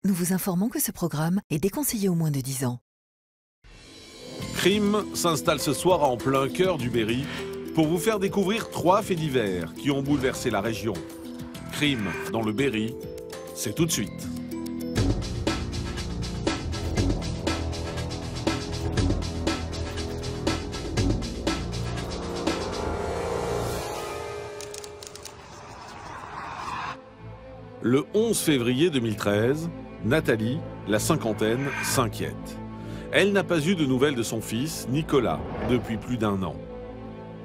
nous vous informons que ce programme est déconseillé aux moins de 10 ans. Crime s'installe ce soir en plein cœur du Berry pour vous faire découvrir 3 faits divers qui ont bouleversé la région. Crime dans le Berry, c'est tout de suite. Le 11 février 2013, Nathalie, la cinquantaine, s'inquiète. Elle n'a pas eu de nouvelles de son fils, Nicolas, depuis plus d'1 an.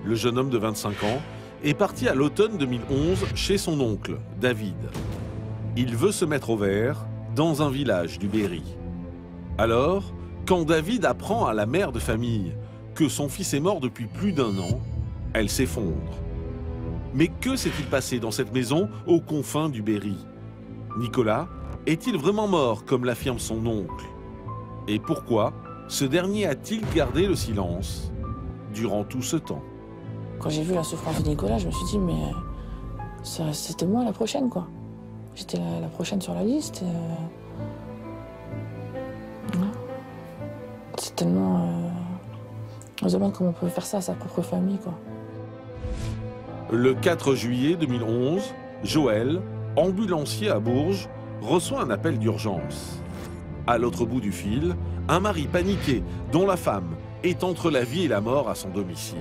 Le jeune homme de 25 ans est parti à l'automne 2011 chez son oncle, David. Il veut se mettre au vert dans un village du Berry. Alors, quand David apprend à la mère de famille que son fils est mort depuis plus d'1 an, elle s'effondre. Mais que s'est-il passé dans cette maison aux confins du Berry? Nicolas est-il vraiment mort comme l'affirme son oncle? Et pourquoi ce dernier a-t-il gardé le silence durant tout ce temps? Quand j'ai vu la souffrance de Nicolas, je me suis dit, mais c'était moi la prochaine, quoi. J'étais la prochaine sur la liste. C'est tellement... On se demande comment on peut faire ça à sa propre famille, quoi. Le 4 juillet 2011, Joël, ambulancier à Bourges, reçoit un appel d'urgence. À l'autre bout du fil, un mari paniqué dont la femme est entre la vie et la mort à son domicile.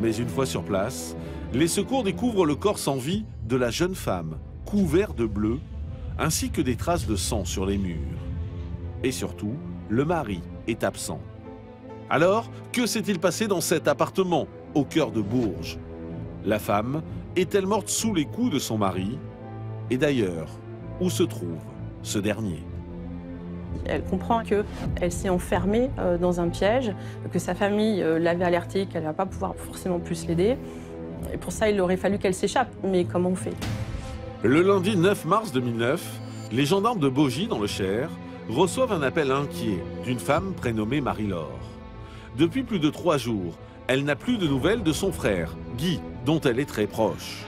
Mais une fois sur place, les secours découvrent le corps sans vie de la jeune femme, couvert de bleu, ainsi que des traces de sang sur les murs. Et surtout, le mari est absent. Alors, que s'est-il passé dans cet appartement au cœur de Bourges? La femme est-elle morte sous les coups de son mari? Et d'ailleurs, où se trouve ce dernier? Elle comprend qu'elle s'est enfermée dans un piège, que sa famille l'avait alertée qu'elle ne va pas pouvoir forcément plus l'aider. Et pour ça, il aurait fallu qu'elle s'échappe. Mais comment on fait? Le lundi 9 mars 2009, les gendarmes de Baugy, dans le Cher, reçoivent un appel inquiet d'une femme prénommée Marie-Laure. Depuis plus de 3 jours, elle n'a plus de nouvelles de son frère, Guy, dont elle est très proche.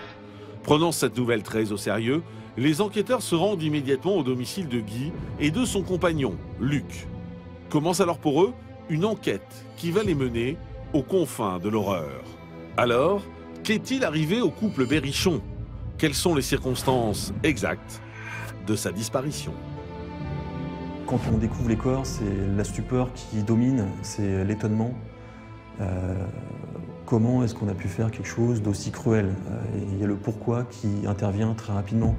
Prenant cette nouvelle très au sérieux, les enquêteurs se rendent immédiatement au domicile de Guy et de son compagnon, Luc. Commence alors pour eux une enquête qui va les mener aux confins de l'horreur. Alors, qu'est-il arrivé au couple Berrichon? Quelles sont les circonstances exactes de sa disparition? Quand on découvre les corps, c'est la stupeur qui domine, c'est l'étonnement. Comment est-ce qu'on a pu faire quelque chose d'aussi cruel? Il y a le pourquoi qui intervient très rapidement.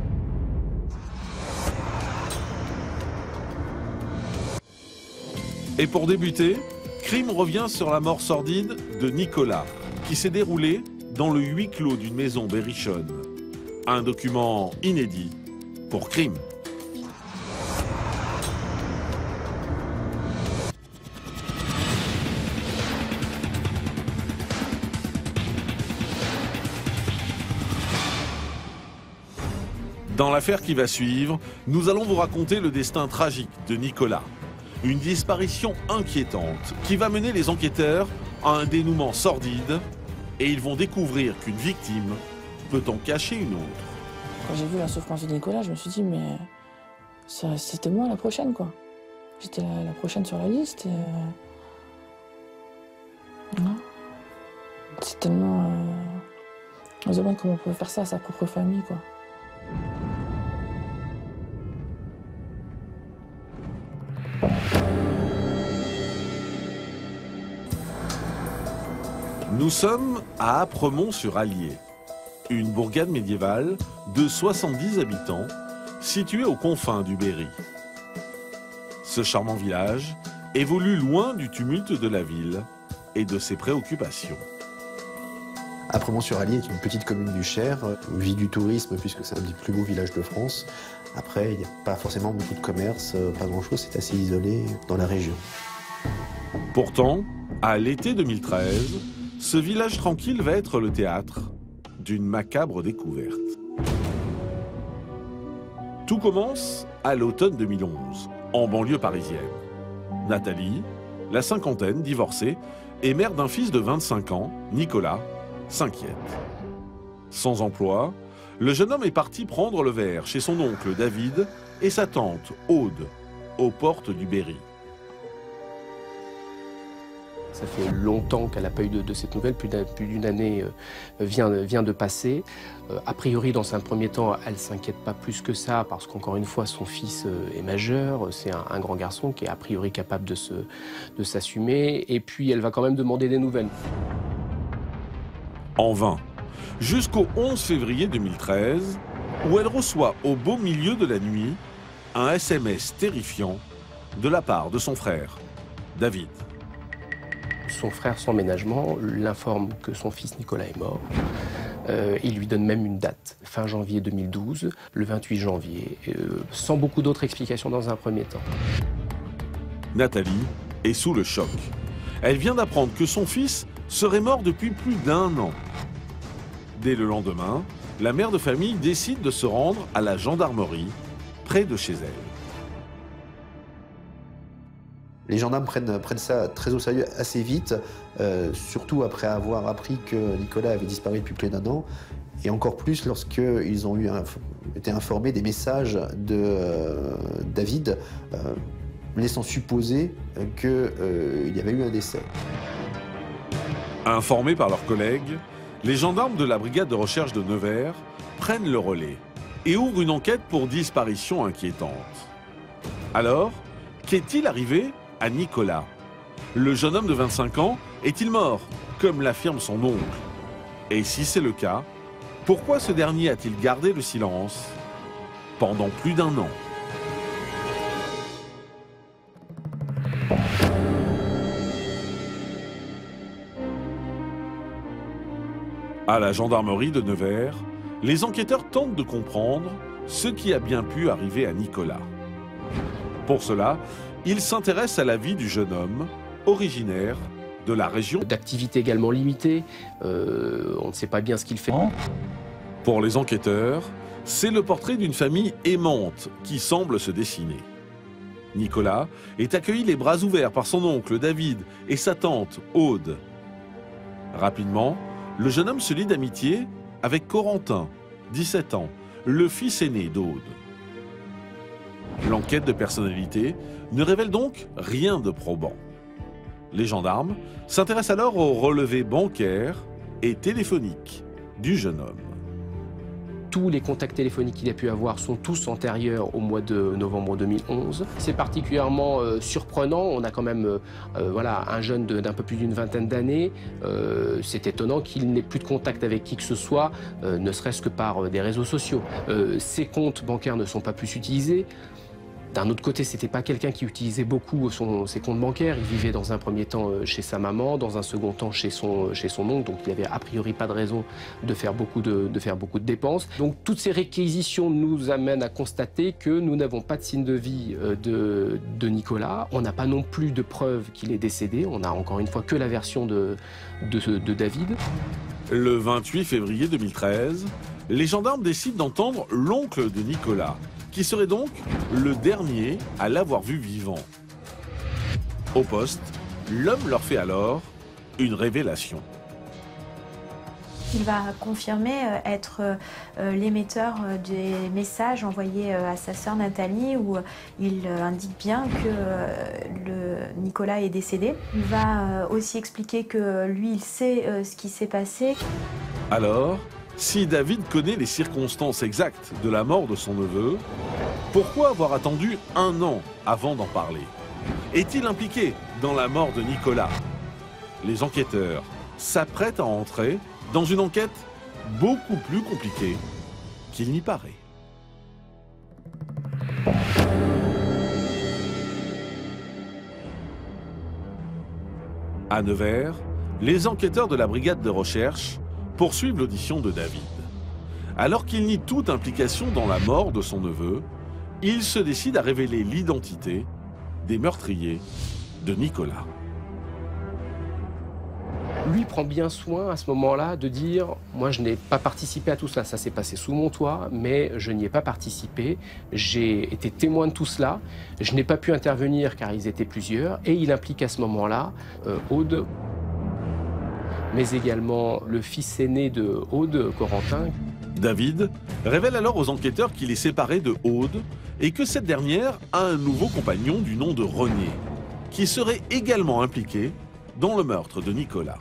Et pour débuter, Crime revient sur la mort sordide de Nicolas, qui s'est déroulée dans le huis clos d'une maison berrichonne. Un document inédit pour Crime. Dans l'affaire qui va suivre, nous allons vous raconter le destin tragique de Nicolas. Une disparition inquiétante qui va mener les enquêteurs à un dénouement sordide et ils vont découvrir qu'une victime peut en cacher une autre. Quand j'ai vu la souffrance de Nicolas, je me suis dit, mais c'était moi la prochaine, quoi. J'étais la prochaine sur la liste. C'est tellement... On se demande comment on peut faire ça à sa propre famille, quoi. Nous sommes à Apremont-sur-Allier, une bourgade médiévale de 70 habitants située aux confins du Berry. Ce charmant village évolue loin du tumulte de la ville et de ses préoccupations. Apremont-sur-Allier est une petite commune du Cher, vit du tourisme puisque c'est un des plus beaux villages de France. Après, il n'y a pas forcément beaucoup de commerce, pas grand-chose, c'est assez isolé dans la région. Pourtant, à l'été 2013, ce village tranquille va être le théâtre d'une macabre découverte. Tout commence à l'automne 2011, en banlieue parisienne. Nathalie, la cinquantaine, divorcée, et mère d'un fils de 25 ans, Nicolas, s'inquiète. Sans emploi, le jeune homme est parti prendre le verre chez son oncle David, et sa tante, Aude, aux portes du Berry. Ça fait longtemps qu'elle n'a pas eu de cette nouvelle, plus d'une année vient de passer. A priori, dans un premier temps, elle ne s'inquiète pas plus que ça, parce qu'encore une fois, son fils est majeur, c'est un grand garçon qui est a priori capable de s'assumer, et puis elle va quand même demander des nouvelles. En vain, jusqu'au 11 février 2013, où elle reçoit au beau milieu de la nuit un SMS terrifiant de la part de son frère, David. Son frère, sans ménagement, l'informe que son fils Nicolas est mort. Il lui donne même une date, fin janvier 2012, le 28 janvier, sans beaucoup d'autres explications dans un premier temps. Nathalie est sous le choc. Elle vient d'apprendre que son fils serait mort depuis plus d'1 an. Dès le lendemain, la mère de famille décide de se rendre à la gendarmerie, près de chez elle. Les gendarmes prennent ça très au sérieux assez vite, surtout après avoir appris que Nicolas avait disparu depuis plus d'1 an, et encore plus lorsqu'ils ont été informés des messages de David, laissant supposer qu'il y avait eu un décès. Informés par leurs collègues, les gendarmes de la brigade de recherche de Nevers prennent le relais et ouvrent une enquête pour disparition inquiétante. Alors, qu'est-il arrivé à Nicolas? Le jeune homme de 25 ans est-il mort, comme l'affirme son oncle? Et si c'est le cas, pourquoi ce dernier a-t-il gardé le silence pendant plus d'1 an? À la gendarmerie de Nevers, les enquêteurs tentent de comprendre ce qui a bien pu arriver à Nicolas. Pour cela, ils s'intéressent à la vie du jeune homme, originaire de la région. D'activité également limitée, on ne sait pas bien ce qu'il fait. Pour les enquêteurs, c'est le portrait d'une famille aimante qui semble se dessiner. Nicolas est accueilli les bras ouverts par son oncle David et sa tante Aude. Rapidement, le jeune homme se lie d'amitié avec Corentin, 17 ans, le fils aîné d'Aude. L'enquête de personnalité ne révèle donc rien de probant. Les gendarmes s'intéressent alors aux relevés bancaires et téléphoniques du jeune homme. Tous les contacts téléphoniques qu'il a pu avoir sont tous antérieurs au mois de novembre 2011. C'est particulièrement surprenant. On a quand même un jeune d'un peu plus d'une vingtaine d'années. C'est étonnant qu'il n'ait plus de contact avec qui que ce soit, ne serait-ce que par des réseaux sociaux. Ses comptes bancaires ne sont pas plus utilisés. D'un autre côté, c'était pas quelqu'un qui utilisait beaucoup ses comptes bancaires. Il vivait dans un premier temps chez sa maman, dans un second temps chez son oncle, donc il avait a priori pas de raison de faire beaucoup de dépenses. Donc toutes ces réquisitions nous amènent à constater que nous n'avons pas de signe de vie de Nicolas. On n'a pas non plus de preuves qu'il est décédé. On a encore une fois que la version de David. Le 28 février 2013, les gendarmes décident d'entendre l'oncle de Nicolas, qui serait donc le dernier à l'avoir vu vivant. Au poste, l'homme leur fait alors une révélation. Il va confirmer être l'émetteur des messages envoyés à sa sœur Nathalie, où il indique bien que Nicolas est décédé. Il va aussi expliquer que lui, il sait ce qui s'est passé. Alors, si David connaît les circonstances exactes de la mort de son neveu, pourquoi avoir attendu 1 an avant d'en parler? Est-il impliqué dans la mort de Nicolas? Les enquêteurs s'apprêtent à entrer dans une enquête beaucoup plus compliquée qu'il n'y paraît. À Nevers, les enquêteurs de la brigade de recherche poursuivent l'audition de David. Alors qu'il nie toute implication dans la mort de son neveu, il se décide à révéler l'identité des meurtriers de Nicolas. Lui prend bien soin à ce moment-là de dire « Moi, je n'ai pas participé à tout cela, ça s'est passé sous mon toit, mais je n'y ai pas participé, j'ai été témoin de tout cela, je n'ai pas pu intervenir car ils étaient plusieurs » et il implique à ce moment-là Aude, mais également le fils aîné de Aude, Corentin. David révèle alors aux enquêteurs qu'il est séparé de Aude et que cette dernière a un nouveau compagnon du nom de René, qui serait également impliqué dans le meurtre de Nicolas.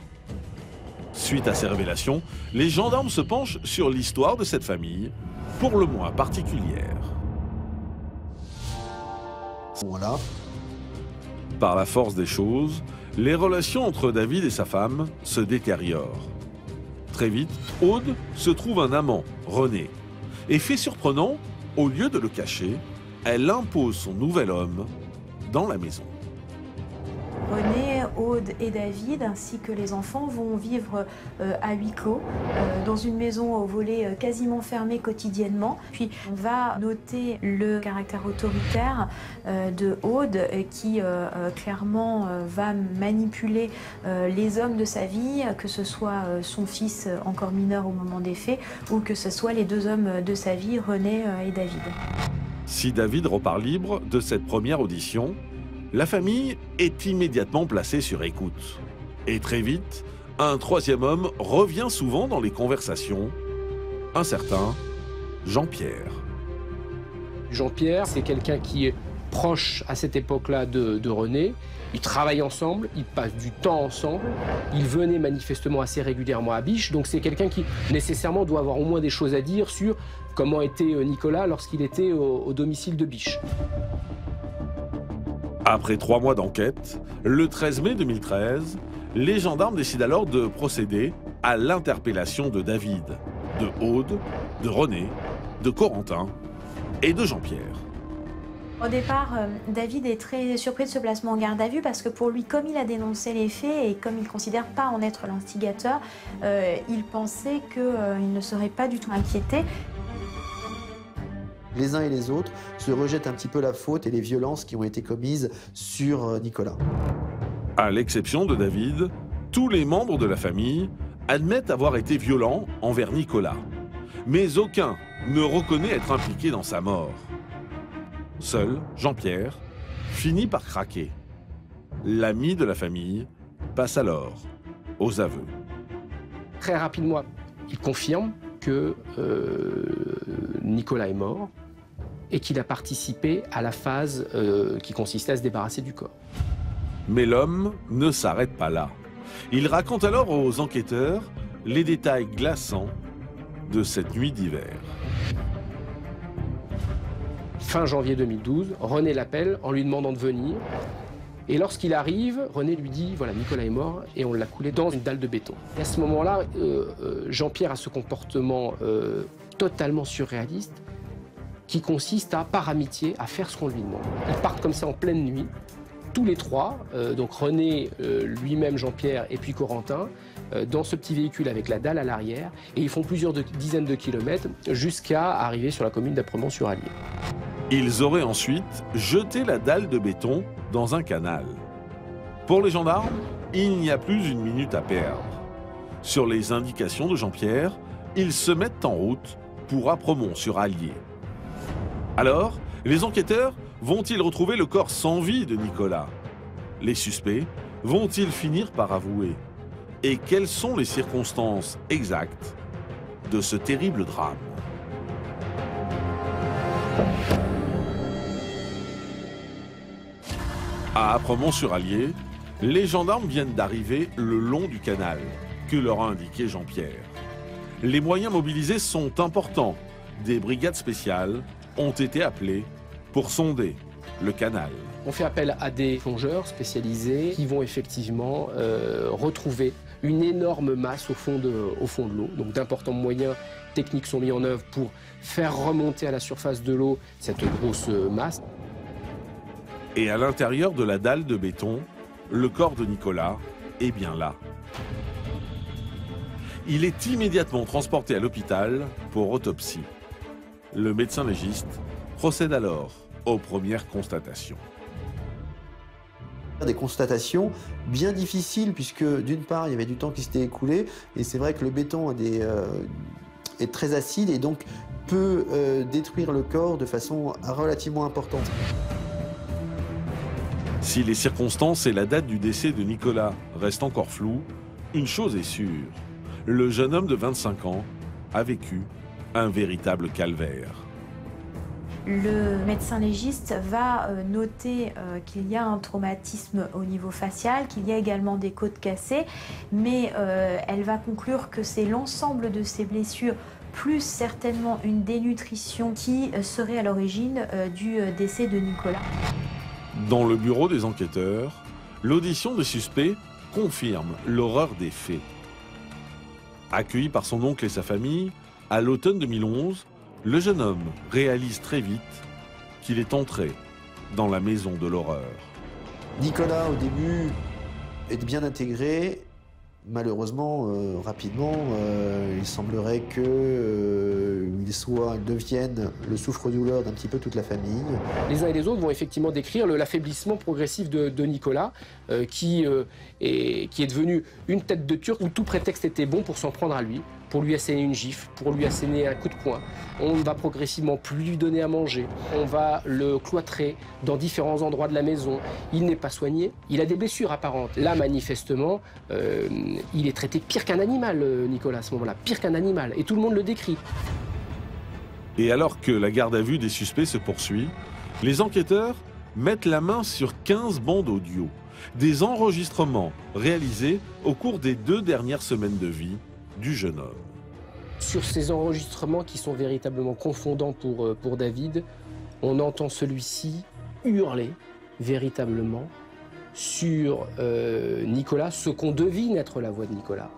Suite à ces révélations, les gendarmes se penchent sur l'histoire de cette famille, pour le moins particulière. Voilà. Par la force des choses, les relations entre David et sa femme se détériorent. Très vite, Aude se trouve un amant, René. Et fait surprenant, au lieu de le cacher, elle impose son nouvel homme dans la maison. René, Aude et David, ainsi que les enfants, vont vivre à huis clos, dans une maison au volet quasiment fermé quotidiennement. Puis on va noter le caractère autoritaire de Aude qui clairement va manipuler les hommes de sa vie, que ce soit son fils encore mineur au moment des faits, ou que ce soit les deux hommes de sa vie, René et David. Si David repart libre de cette première audition, la famille est immédiatement placée sur écoute. Et très vite, un troisième homme revient souvent dans les conversations, un certain Jean-Pierre. Jean-Pierre, c'est quelqu'un qui est proche à cette époque-là de René. Ils travaillent ensemble, ils passent du temps ensemble. Ils venaient manifestement assez régulièrement à Biche, donc c'est quelqu'un qui nécessairement doit avoir au moins des choses à dire sur comment était Nicolas lorsqu'il était au domicile de Biche. Après 3 mois d'enquête, le 13 mai 2013, les gendarmes décident alors de procéder à l'interpellation de David, de Aude, de René, de Corentin et de Jean-Pierre. Au départ, David est très surpris de ce placement en garde à vue parce que pour lui, comme il a dénoncé les faits et comme il ne considère pas en être l'instigateur, il pensait qu'il ne serait pas du tout inquiété. Les uns et les autres se rejettent un petit peu la faute et les violences qui ont été commises sur Nicolas. À l'exception de David, tous les membres de la famille admettent avoir été violents envers Nicolas. Mais aucun ne reconnaît être impliqué dans sa mort. Seul Jean-Pierre finit par craquer. L'ami de la famille passe alors aux aveux. Très rapidement, il confirme que Nicolas est mort et qu'il a participé à la phase qui consistait à se débarrasser du corps. Mais l'homme ne s'arrête pas là. Il raconte alors aux enquêteurs les détails glaçants de cette nuit d'hiver. Fin janvier 2012, René l'appelle en lui demandant de venir. Et lorsqu'il arrive, René lui dit « Voilà, Nicolas est mort et on l'a coulé dans une dalle de béton ». Et à ce moment-là, Jean-Pierre a ce comportement totalement surréaliste qui consiste à, par amitié, à faire ce qu'on lui demande. Ils partent comme ça en pleine nuit, tous les trois, donc René, lui-même, Jean-Pierre et puis Corentin, dans ce petit véhicule avec la dalle à l'arrière, et ils font plusieurs dizaines de kilomètres jusqu'à arriver sur la commune d'Apremont-sur-Allier. Ils auraient ensuite jeté la dalle de béton dans un canal. Pour les gendarmes, il n'y a plus une minute à perdre. Sur les indications de Jean-Pierre, ils se mettent en route pour Apremont-sur-Allier. Alors, les enquêteurs vont-ils retrouver le corps sans vie de Nicolas? Les suspects vont-ils finir par avouer? Et quelles sont les circonstances exactes de ce terrible drame? À Apremont-sur-Allier, les gendarmes viennent d'arriver le long du canal que leur a indiqué Jean-Pierre. Les moyens mobilisés sont importants. Des brigades spéciales ont été appelées pour sonder le canal. On fait appel à des plongeurs spécialisés qui vont effectivement retrouver une énorme masse au fond de l'eau. Donc d'importants moyens techniques sont mis en œuvre pour faire remonter à la surface de l'eau cette grosse masse. Et à l'intérieur de la dalle de béton, le corps de Nicolas est bien là. Il est immédiatement transporté à l'hôpital pour autopsie. Le médecin légiste procède alors aux premières constatations. Des constatations bien difficiles puisque d'une part il y avait du temps qui s'était écoulé et c'est vrai que le béton est très acide et donc peut détruire le corps de façon relativement importante. Si les circonstances et la date du décès de Nicolas restent encore floues, une chose est sûre, le jeune homme de 25 ans a vécu un véritable calvaire. Le médecin légiste va noter qu'il y a un traumatisme au niveau facial, qu'il y a également des côtes cassées, mais elle va conclure que c'est l'ensemble de ces blessures plus certainement une dénutrition qui serait à l'origine du décès de Nicolas. Dans le bureau des enquêteurs, l'audition des suspects confirme l'horreur des faits. Accueilli par son oncle et sa famille, à l'automne 2011, le jeune homme réalise très vite qu'il est entré dans la maison de l'horreur. Nicolas, au début, est bien intégré. Malheureusement, rapidement, il semblerait qu'il devienne le souffre-douleur d'un petit peu toute la famille. Les uns et les autres vont effectivement décrire l'affaiblissement progressif de Nicolas, qui est devenu une tête de turc où tout prétexte était bon pour s'en prendre à lui, pour lui asséner une gifle, pour lui asséner un coup de poing. On ne va progressivement plus lui donner à manger. On va le cloîtrer dans différents endroits de la maison. Il n'est pas soigné. Il a des blessures apparentes. Là, manifestement, il est traité pire qu'un animal, Nicolas, à ce moment-là. Pire qu'un animal. Et tout le monde le décrit. Et alors que la garde à vue des suspects se poursuit, les enquêteurs mettent la main sur 15 bandes audio, des enregistrements réalisés au cours des 2 dernières semaines de vie du jeune homme. Sur ces enregistrements qui sont véritablement confondants pour David, on entend celui-ci hurler véritablement sur Nicolas, ce qu'on devine être la voix de Nicolas.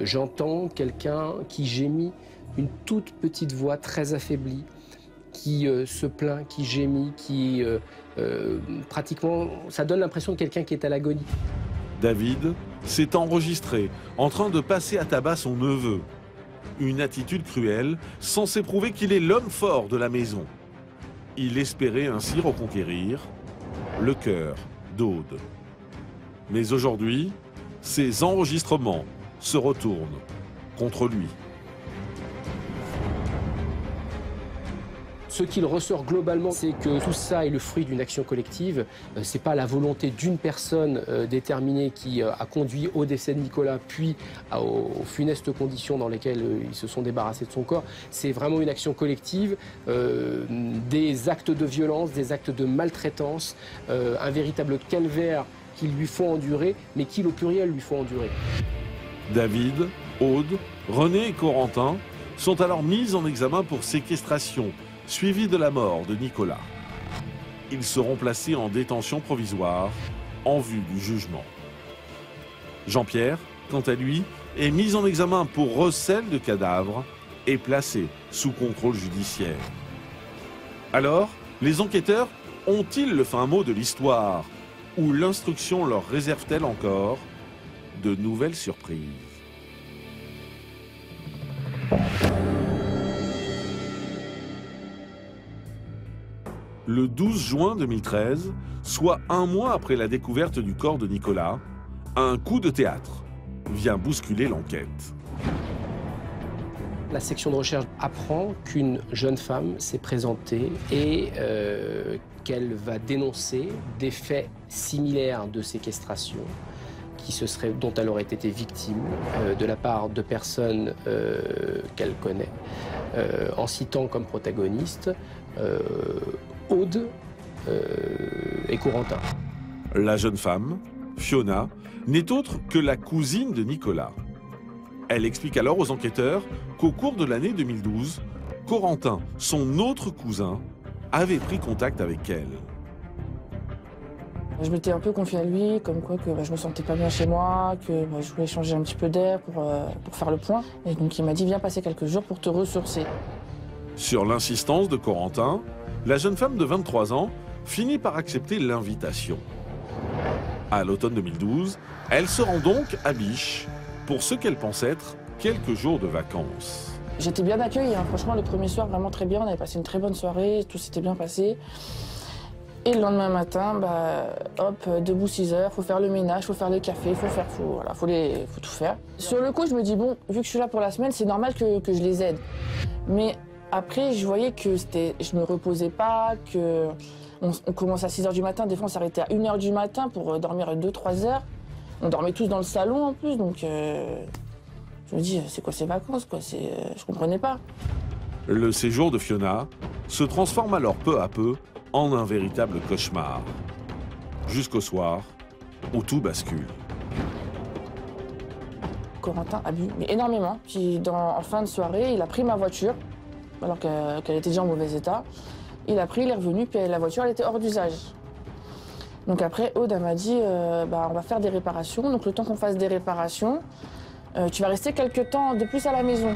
J'entends quelqu'un qui gémit, une toute petite voix très affaiblie, qui se plaint, qui gémit, qui pratiquement, ça donne l'impression de quelqu'un qui est à l'agonie. David s'est enregistré en train de passer à tabac son neveu. Une attitude cruelle, censée prouver qu'il est l'homme fort de la maison. Il espérait ainsi reconquérir le cœur d'Aude. Mais aujourd'hui, ces enregistrements se retournent contre lui. Ce qu'il ressort globalement, c'est que tout ça est le fruit d'une action collective. C'est pas la volonté d'une personne déterminée qui a conduit au décès de Nicolas, puis aux funestes conditions dans lesquelles ils se sont débarrassés de son corps. C'est vraiment une action collective, des actes de violence, des actes de maltraitance, un véritable calvaire qu'ils lui font endurer, mais qu'il au pluriel lui font endurer. David, Aude, René et Corentin sont alors mis en examen pour séquestration, suivi de la mort de Nicolas. Ils seront placés en détention provisoire en vue du jugement. Jean-Pierre, quant à lui, est mis en examen pour recel de cadavres et placé sous contrôle judiciaire. Alors, les enquêteurs ont-ils le fin mot de l'histoire ou l'instruction leur réserve-t-elle encore de nouvelles surprises? Le 12 juin 2013, soit un mois après la découverte du corps de Nicolas, un coup de théâtre vient bousculer l'enquête. La section de recherche apprend qu'une jeune femme s'est présentée et qu'elle va dénoncer des faits similaires de séquestration dont elle aurait été victime de la part de personnes qu'elle connaît, en citant comme protagonistes Aude et Corentin. La jeune femme, Fiona, n'est autre que la cousine de Nicolas. Elle explique alors aux enquêteurs qu'au cours de l'année 2012, Corentin, son autre cousin, avait pris contact avec elle. Je m'étais un peu confiée à lui, comme quoi que je me sentais pas bien chez moi, que je voulais changer un petit peu d'air pour faire le point. Et donc il m'a dit viens passer quelques jours pour te ressourcer. Sur l'insistance de Corentin, la jeune femme de 23 ans finit par accepter l'invitation. À l'automne 2012, elle se rend donc à Biche pour ce qu'elle pense être quelques jours de vacances. J'étais bien accueillie, hein. Franchement le premier soir vraiment très bien, on avait passé une très bonne soirée, tout s'était bien passé. Et le lendemain matin, hop, debout 6 heures, faut faire le ménage, faut faire le café, faut tout faire. Sur le coup, je me dis, bon, vu que je suis là pour la semaine, c'est normal que je les aide. Mais après, je voyais que je me reposais pas, que on commence à 6 heures du matin, des fois on s'arrêtait à 1 heure du matin pour dormir 2-3 heures. On dormait tous dans le salon en plus, donc je me dis, c'est quoi ces vacances, quoi, je comprenais pas. Le séjour de Fiona se transforme alors peu à peu en un véritable cauchemar. Jusqu'au soir, où tout bascule. Corentin a bu, mais énormément. Puis en fin de soirée, il a pris ma voiture, alors qu'elle était déjà en mauvais état. Il a pris, il est revenu, puis la voiture elle était hors d'usage. Donc après, Aude m'a dit, on va faire des réparations. Donc le temps qu'on fasse des réparations, tu vas rester quelques temps de plus à la maison.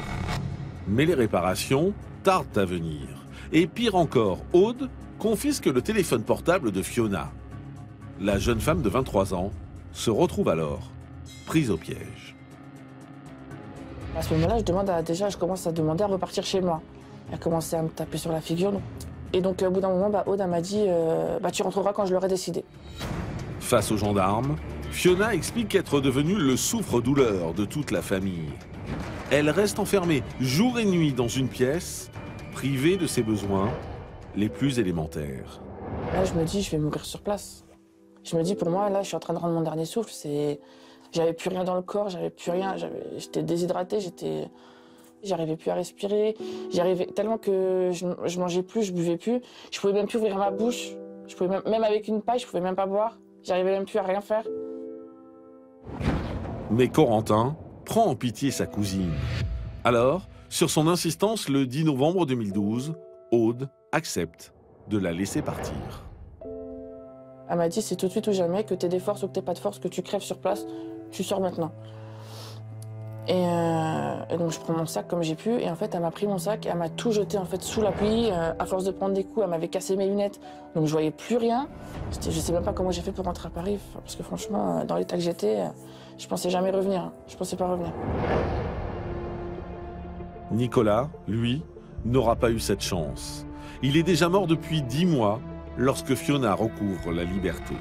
Mais les réparations tardent à venir. Et pire encore, Aude confisque le téléphone portable de Fiona. La jeune femme de 23 ans se retrouve alors prise au piège. À ce moment-là, je commence à demander à repartir chez moi. Elle a commencé à me taper sur la figure. Et donc, au bout d'un moment, Aude m'a dit tu rentreras quand je l'aurai décidé. Face aux gendarmes, Fiona explique être devenue le souffre-douleur de toute la famille. Elle reste enfermée jour et nuit dans une pièce, privée de ses besoins les plus élémentaires. Là, je me dis, je vais mourir sur place. Je me dis, pour moi, là, je suis en train de rendre mon dernier souffle. J'avais plus rien dans le corps, j'avais plus rien. J'étais déshydratée, j'arrivais plus à respirer. Tellement que je mangeais plus, je buvais plus. Je pouvais même plus ouvrir ma bouche. Je pouvais même avec une paille, je pouvais même pas boire. J'arrivais même plus à rien faire. Mais Corentin prend en pitié sa cousine. Alors, sur son insistance, le 10 novembre 2012, Aude accepte de la laisser partir. Elle m'a dit, c'est tout de suite ou jamais, que t'aies des forces ou que t'aies pas de force, que tu crèves sur place, tu sors maintenant. Et donc je prends mon sac comme j'ai pu, et en fait elle m'a pris mon sac, et elle m'a tout jeté en fait sous la pluie. À force de prendre des coups, elle m'avait cassé mes lunettes, donc je voyais plus rien. Je sais même pas comment j'ai fait pour rentrer à Paris, parce que franchement, dans l'état que j'étais, je pensais jamais revenir. Je pensais pas revenir. Nicolas, lui, n'aura pas eu cette chance. Il est déjà mort depuis 10 mois lorsque Fiona recouvre la liberté.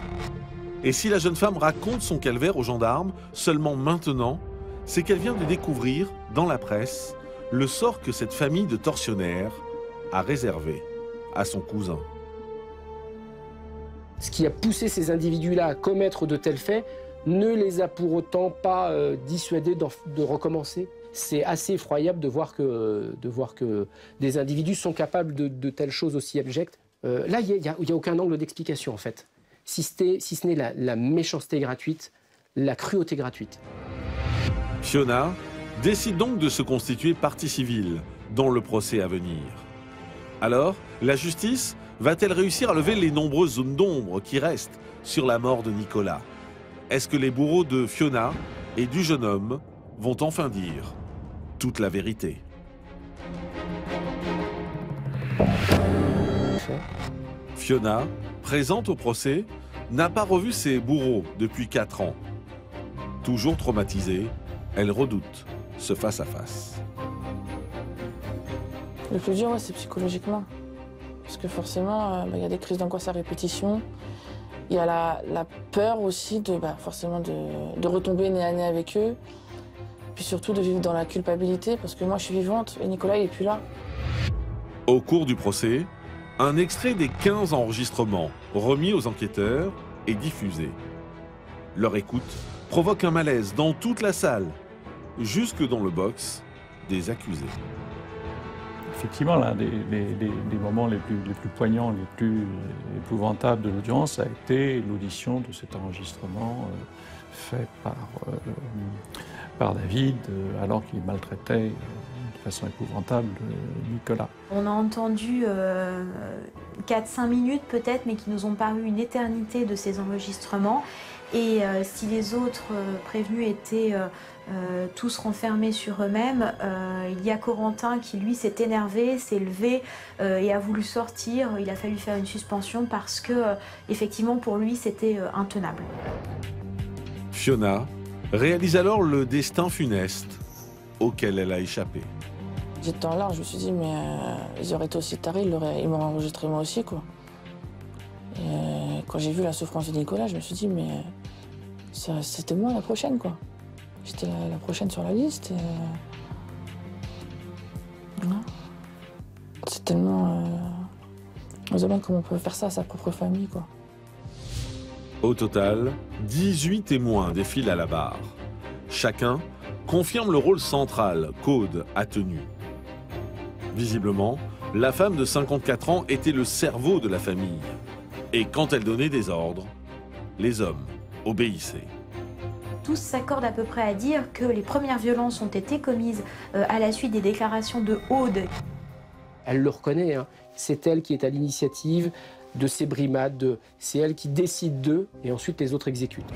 Et si la jeune femme raconte son calvaire aux gendarmes seulement maintenant, c'est qu'elle vient de découvrir, dans la presse, le sort que cette famille de tortionnaires a réservé à son cousin. Ce qui a poussé ces individus-là à commettre de tels faits ne les a pour autant pas dissuadés de recommencer. C'est assez effroyable de voir que des individus sont capables de telles choses aussi abjectes. Là, il n'y a aucun angle d'explication, en fait. Si ce n'est la méchanceté gratuite, la cruauté gratuite. Fiona décide donc de se constituer partie civile dans le procès à venir. Alors, la justice va-t-elle réussir à lever les nombreuses zones d'ombre qui restent sur la mort de Nicolas? Est-ce que les bourreaux de Fiona et du jeune homme vont enfin dire toute la vérité? Fiona, présente au procès, n'a pas revu ses bourreaux depuis 4 ans. Toujours traumatisée, elle redoute ce face-à-face. Le plus dur, c'est psychologiquement. Parce que forcément, y a des crises d'angoisse à répétition. Il y a la peur aussi forcément de retomber nez à nez avec eux. Puis surtout de vivre dans la culpabilité, parce que moi je suis vivante et Nicolas il est plus là. Au cours du procès, un extrait des 15 enregistrements remis aux enquêteurs est diffusé. Leur écoute provoque un malaise dans toute la salle, jusque dans le box des accusés. Effectivement, l'un des moments les plus poignants, les plus épouvantables de l'audience a été l'audition de cet enregistrement fait par David alors qu'il maltraitait de façon épouvantable Nicolas. On a entendu 4-5 minutes peut-être, mais qui nous ont paru une éternité de ces enregistrements. Et si les autres prévenus étaient tous renfermés sur eux-mêmes, il y a Corentin qui, lui, s'est énervé, s'est levé et a voulu sortir. Il a fallu faire une suspension parce que, effectivement, pour lui, c'était intenable. Fiona réalise alors le destin funeste auquel elle a échappé. J'étais en larmes, je me suis dit, mais ils auraient été aussi tarés, ils m'auraient enregistré moi aussi, quoi. Et quand j'ai vu la souffrance de Nicolas, je me suis dit, mais c'était moi la prochaine, quoi. J'étais la prochaine sur la liste. Non. C'est tellement... On se demande comment on peut faire ça à sa propre famille, quoi. Au total, 18 témoins défilent à la barre. Chacun confirme le rôle central qu'Aude a tenu. Visiblement, la femme de 54 ans était le cerveau de la famille. Et quand elle donnait des ordres, les hommes obéissaient. Tous s'accordent à peu près à dire que les premières violences ont été commises à la suite des déclarations de Aude. Elle le reconnaît, hein. C'est elle qui est à l'initiative de ces brimades, c'est elle qui décide d'eux et ensuite les autres exécutent.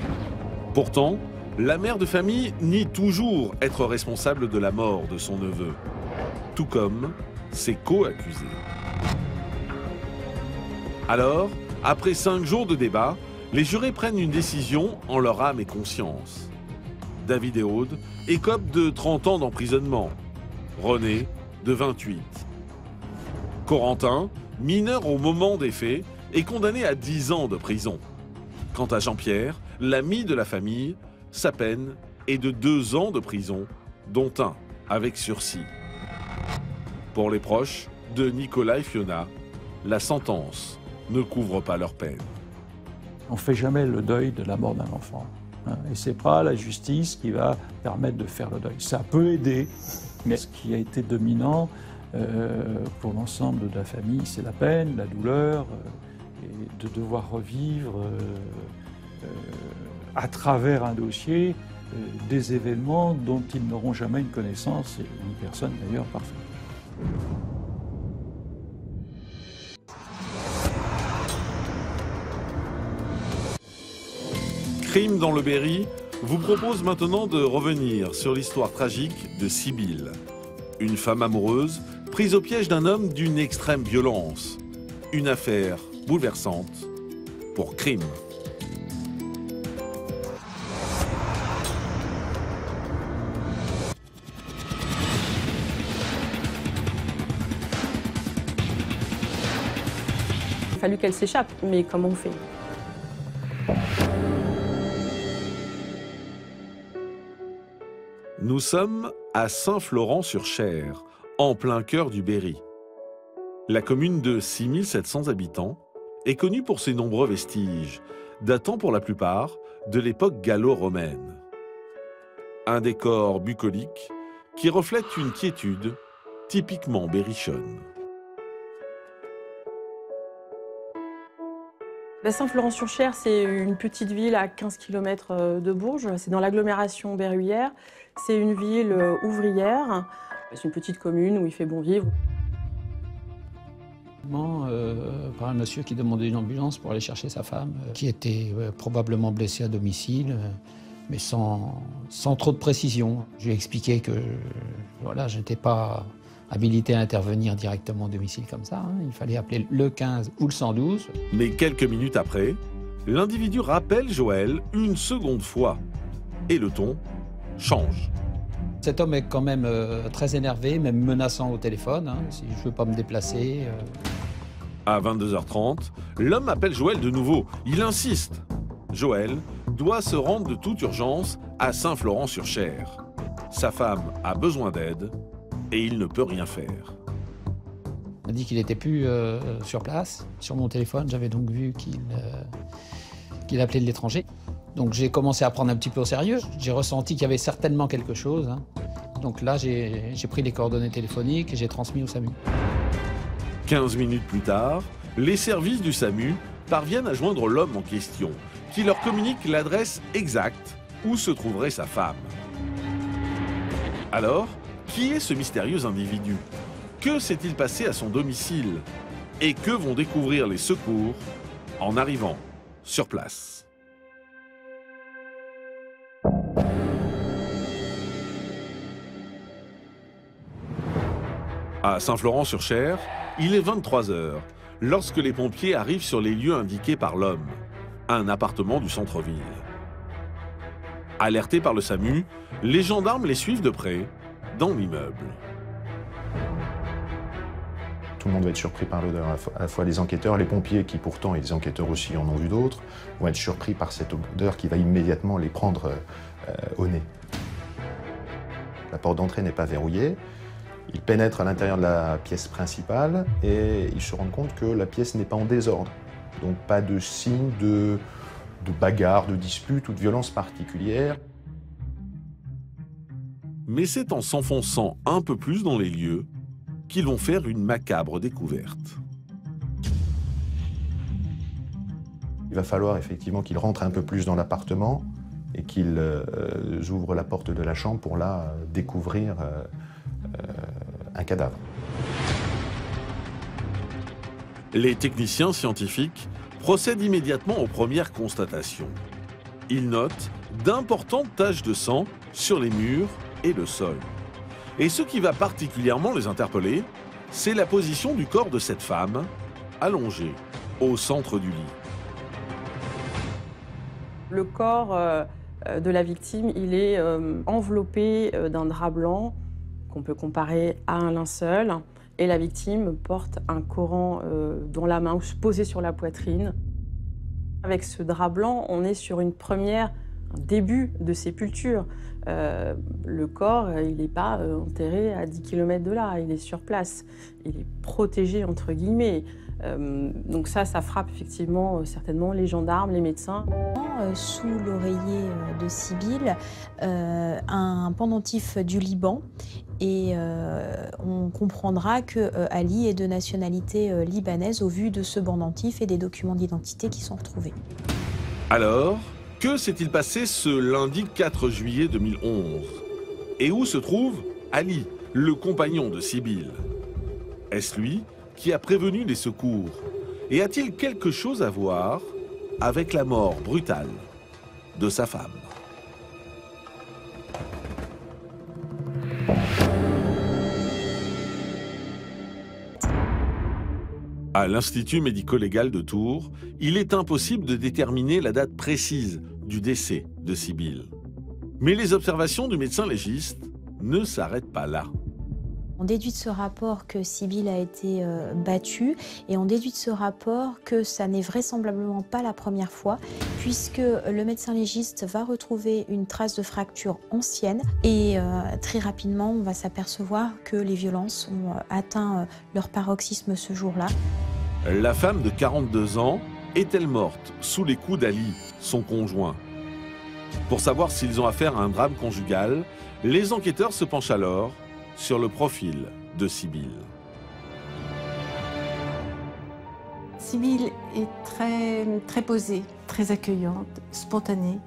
Pourtant, la mère de famille nie toujours être responsable de la mort de son neveu, tout comme ses co-accusés. Alors, après 5 jours de débat, les jurés prennent une décision en leur âme et conscience. David et Aude écopent de 30 ans d'emprisonnement, René de 28. Corentin, mineur au moment des faits, est condamné à 10 ans de prison. Quant à Jean-Pierre, l'ami de la famille, sa peine est de 2 ans de prison, dont 1 avec sursis. Pour les proches de Nicolas et Fiona, la sentence ne couvre pas leur peine. On ne fait jamais le deuil de la mort d'un enfant. Hein, et ce n'est pas la justice qui va permettre de faire le deuil. Ça peut aider, mais ce qui a été dominant pour l'ensemble de la famille, c'est la peine, la douleur, et de devoir revivre à travers un dossier des événements dont ils n'auront jamais une connaissance, et une personne d'ailleurs parfaite. Crime dans le Berry vous propose maintenant de revenir sur l'histoire tragique de Sibylle, une femme amoureuse prise au piège d'un homme d'une extrême violence. Une affaire bouleversante pour Crime. Il a fallu qu'elle s'échappe, mais comment on fait ? Nous sommes à Saint-Florent-sur-Cher, en plein cœur du Berry. La commune de 6700 habitants est connue pour ses nombreux vestiges, datant pour la plupart de l'époque gallo-romaine. Un décor bucolique qui reflète une quiétude typiquement berrichonne. Saint-Florent-sur-Cher, c'est une petite ville à 15 km de Bourges. C'est dans l'agglomération berruyère. C'est une ville ouvrière. C'est une petite commune où il fait bon vivre. Par un monsieur qui demandait une ambulance pour aller chercher sa femme, qui était probablement blessée à domicile, mais sans trop de précision. Je lui ai expliqué que voilà, je n'étais pas habilité à intervenir directement au domicile comme ça. Hein. Il fallait appeler le 15 ou le 112. Mais quelques minutes après, l'individu rappelle Joël une seconde fois. Et le ton change. Cet homme est quand même très énervé, même menaçant au téléphone, hein, si je ne veux pas me déplacer. À 22h30, l'homme appelle Joël de nouveau. Il insiste. Joël doit se rendre de toute urgence à Saint-Florent-sur-Cher. Sa femme a besoin d'aide et il ne peut rien faire. Il m'a dit qu'il n'était plus sur place. Sur mon téléphone, j'avais donc vu qu'il appelait de l'étranger. Donc j'ai commencé à prendre un petit peu au sérieux. J'ai ressenti qu'il y avait certainement quelque chose. Hein. Donc là, j'ai pris les coordonnées téléphoniques et j'ai transmis au SAMU. 15 minutes plus tard, les services du SAMU parviennent à joindre l'homme en question, qui leur communique l'adresse exacte où se trouverait sa femme. Alors, qui est ce mystérieux individu? Que s'est-il passé à son domicile? Et que vont découvrir les secours en arrivant sur place? À Saint-Florent-sur-Cher, il est 23h lorsque les pompiers arrivent sur les lieux indiqués par l'homme, un appartement du centre-ville. Alertés par le SAMU, les gendarmes les suivent de près dans l'immeuble. Tout le monde va être surpris par l'odeur, à la fois les enquêteurs, les pompiers qui pourtant, et les enquêteurs aussi en ont vu d'autres, vont être surpris par cette odeur qui va immédiatement les prendre au nez. La porte d'entrée n'est pas verrouillée. Ils pénètrent à l'intérieur de la pièce principale et ils se rendent compte que la pièce n'est pas en désordre. Donc pas de signe de bagarre, de dispute ou de violence particulière. Mais c'est en s'enfonçant un peu plus dans les lieux qu'ils vont faire une macabre découverte. Il va falloir effectivement qu'ils rentrent un peu plus dans l'appartement et qu'ils ouvrent la porte de la chambre pour là découvrir un cadavre. Les techniciens scientifiques procèdent immédiatement aux premières constatations. Ils notent d'importantes taches de sang sur les murs et le sol. Et ce qui va particulièrement les interpeller, c'est la position du corps de cette femme, allongée, au centre du lit. Le corps de la victime, il est enveloppé d'un drap blanc qu'on peut comparer à un linceul. Et la victime porte un Coran dans la main, posé sur la poitrine. Avec ce drap blanc, on est sur un début de sépulture. Le corps, il n'est pas enterré à 10 km de là, il est sur place. Il est protégé, entre guillemets. Donc ça frappe effectivement certainement les gendarmes, les médecins. Sous l'oreiller de Sybille, un pendentif du Liban. Et on comprendra que Ali est de nationalité libanaise au vu de ce pendentif et des documents d'identité qui sont retrouvés. Alors, que s'est-il passé ce lundi 4 juillet 2011? Et où se trouve Ali, le compagnon de Sybille? Est-ce lui qui a prévenu les secours? Et a-t-il quelque chose à voir avec la mort brutale de sa femme? À l'Institut médico-légal de Tours, il est impossible de déterminer la date précise du décès de Sybille. Mais les observations du médecin légiste ne s'arrêtent pas là. On déduit de ce rapport que Sybille a été battue et on déduit de ce rapport que ça n'est vraisemblablement pas la première fois puisque le médecin légiste va retrouver une trace de fracture ancienne et très rapidement on va s'apercevoir que les violences ont atteint leur paroxysme ce jour-là. La femme de 42 ans est-elle morte sous les coups d'Ali, son conjoint? Pour savoir s'ils ont affaire à un drame conjugal, les enquêteurs se penchent alors sur le profil de Sybille. Sybille est très posée, très accueillante, spontanée.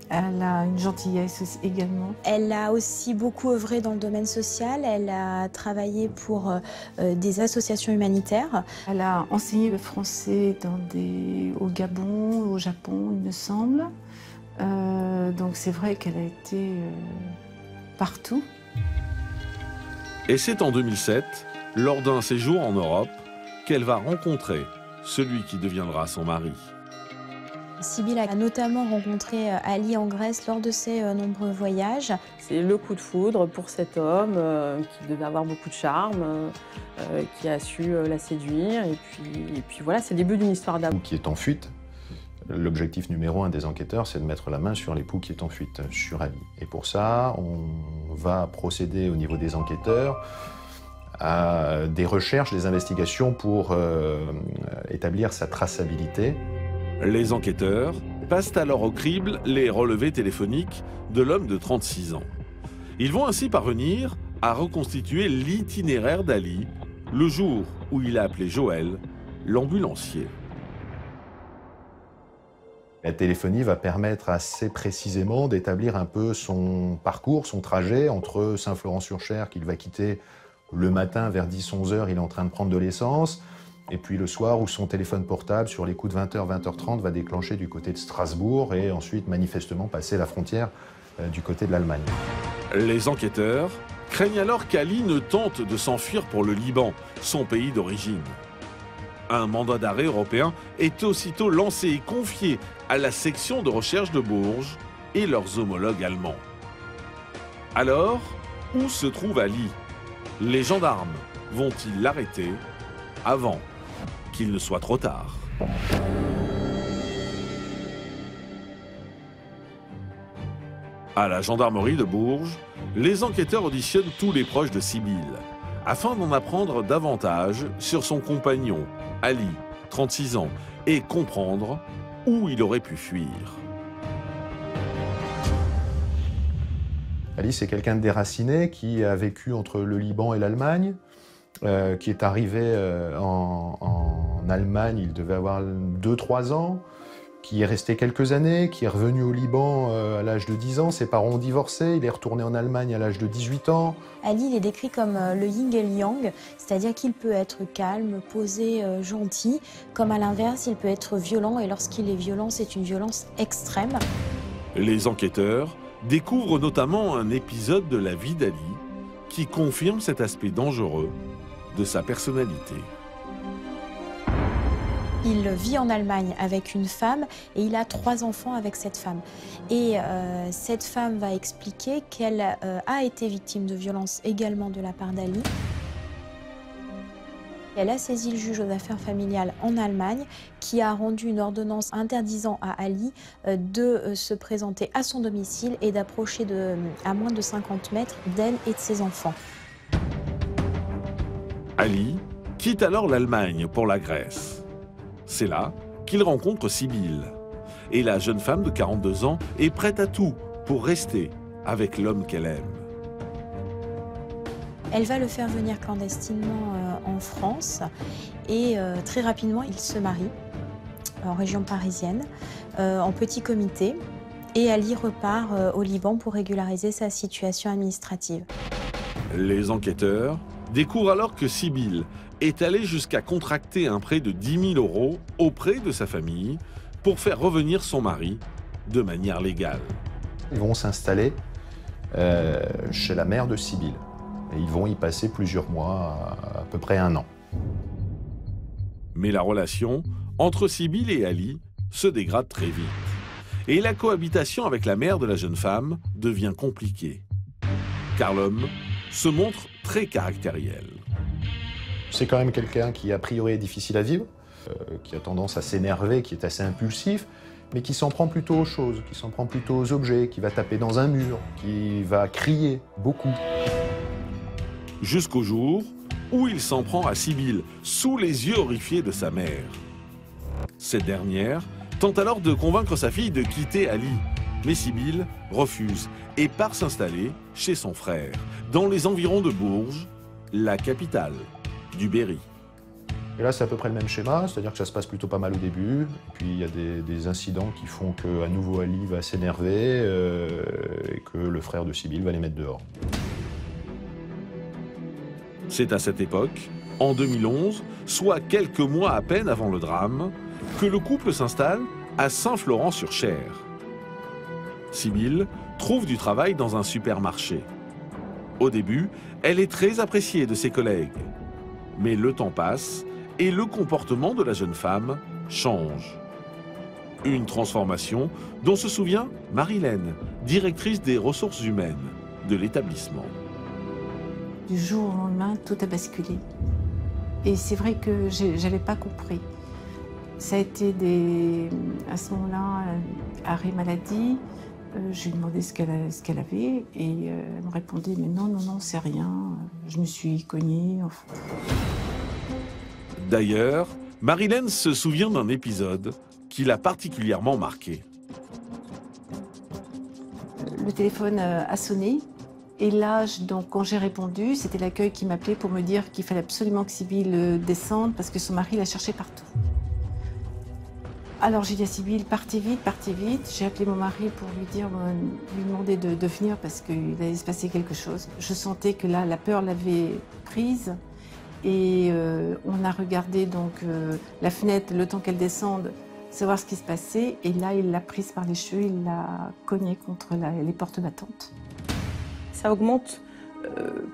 Elle a une gentillesse également. Elle a aussi beaucoup œuvré dans le domaine social. Elle a travaillé pour des associations humanitaires. Elle a enseigné le français au Gabon, au Japon, il me semble. Donc c'est vrai qu'elle a été partout. Et c'est en 2007, lors d'un séjour en Europe, qu'elle va rencontrer celui qui deviendra son mari. Sybille a notamment rencontré Ali en Grèce lors de ses nombreux voyages. C'est le coup de foudre pour cet homme qui devait avoir beaucoup de charme, qui a su la séduire. Et puis voilà, c'est le début d'une histoire d'amour. Qui est en fuite. L'objectif numéro 1 des enquêteurs, c'est de mettre la main sur l'époux qui est en fuite, sur Ali. Et pour ça, on va procéder au niveau des enquêteurs à des recherches, des investigations pour établir sa traçabilité. Les enquêteurs passent alors au crible les relevés téléphoniques de l'homme de 36 ans. Ils vont ainsi parvenir à reconstituer l'itinéraire d'Ali le jour où il a appelé Joël, l'ambulancier. La téléphonie va permettre assez précisément d'établir un peu son parcours, son trajet entre Saint-Florent-sur-Cher qu'il va quitter le matin vers 10-11 heures, il est en train de prendre de l'essence, et puis le soir où son téléphone portable sur les coups de 20h, 20h30 va déclencher du côté de Strasbourg et ensuite manifestement passer la frontière du côté de l'Allemagne. Les enquêteurs craignent alors qu'Ali ne tente de s'enfuir pour le Liban, son pays d'origine. Un mandat d'arrêt européen est aussitôt lancé et confié à la section de recherche de Bourges et leurs homologues allemands. Alors, où se trouve Ali? Les gendarmes vont-ils l'arrêter avant qu'il ne soit trop tard? À la gendarmerie de Bourges, les enquêteurs auditionnent tous les proches de Sybille afin d'en apprendre davantage sur son compagnon, Ali, 36 ans, et comprendre où il aurait pu fuir. Ali, c'est quelqu'un de déraciné qui a vécu entre le Liban et l'Allemagne, qui est arrivé en Allemagne, il devait avoir 2-3 ans, qui est resté quelques années, qui est revenu au Liban à l'âge de 10 ans. Ses parents ont divorcé, il est retourné en Allemagne à l'âge de 18 ans. Ali, il est décrit comme le yin et le yang, c'est-à-dire qu'il peut être calme, posé, gentil, comme à l'inverse, il peut être violent, et lorsqu'il est violent, c'est une violence extrême. Les enquêteurs découvrent notamment un épisode de la vie d'Ali qui confirme cet aspect dangereux de sa personnalité. Il vit en Allemagne avec une femme et il a 3 enfants avec cette femme. Et cette femme va expliquer qu'elle a été victime de violences également de la part d'Ali. Elle a saisi le juge aux affaires familiales en Allemagne qui a rendu une ordonnance interdisant à Ali de se présenter à son domicile et d'approcher à moins de 50 mètres d'elle et de ses enfants. Ali quitte alors l'Allemagne pour la Grèce. C'est là qu'il rencontre Sibylle. Et la jeune femme de 42 ans est prête à tout pour rester avec l'homme qu'elle aime. Elle va le faire venir clandestinement en France et très rapidement, il se marie en région parisienne, en petit comité. Et Ali repart au Liban pour régulariser sa situation administrative. Les enquêteurs découvrent alors que Sibylle est allée jusqu'à contracter un prêt de 10 000 € auprès de sa famille pour faire revenir son mari de manière légale. Ils vont s'installer chez la mère de Sibylle. Et ils vont y passer plusieurs mois, à peu près 1 an. Mais la relation entre Sibylle et Ali se dégrade très vite. Et la cohabitation avec la mère de la jeune femme devient compliquée. Car l'homme se montre très caractériel. C'est quand même quelqu'un qui, a priori, est difficile à vivre, qui a tendance à s'énerver, qui est assez impulsif, mais qui s'en prend plutôt aux choses, qui s'en prend plutôt aux objets, qui va taper dans un mur, qui va crier beaucoup. Jusqu'au jour où il s'en prend à Sibylle, sous les yeux horrifiés de sa mère. Cette dernière tente alors de convaincre sa fille de quitter Ali, mais Sibylle refuse et part s'installer chez son frère, dans les environs de Bourges, la capitale du Berry. Et là, c'est à peu près le même schéma, c'est-à-dire que ça se passe plutôt pas mal au début, et puis il y a des incidents qui font qu'à nouveau Ali va s'énerver et que le frère de Sibylle va les mettre dehors. C'est à cette époque, en 2011, soit quelques mois à peine avant le drame, que le couple s'installe à Saint-Florent-sur-Cher. Sibylle trouve du travail dans un supermarché. Au début, elle est très appréciée de ses collègues. Mais le temps passe et le comportement de la jeune femme change. Une transformation dont se souvient Marilène, directrice des ressources humaines de l'établissement. Du jour au lendemain, tout a basculé. Et c'est vrai que je n'avais pas compris. Ça a été à ce moment-là, arrêt maladie. Je lui ai demandé ce qu'elle avait et elle me répondait « mais non, c'est rien, je me suis cognée. » D'ailleurs, Marilène se souvient d'un épisode qui l'a particulièrement marqué. Le téléphone a sonné et là, donc, quand j'ai répondu, c'était l'accueil qui m'appelait pour me dire qu'il fallait absolument que Sibylle descende parce que son mari la cherchait partout. Alors j'ai dit à Sibylle, partez vite. J'ai appelé mon mari pour lui demander de venir parce qu'il allait se passer quelque chose. Je sentais que là, la peur l'avait prise et on a regardé donc la fenêtre, le temps qu'elle descende, savoir ce qui se passait. Et là, il l'a prise par les cheveux, il l'a cognée contre les portes battantes. Ça augmente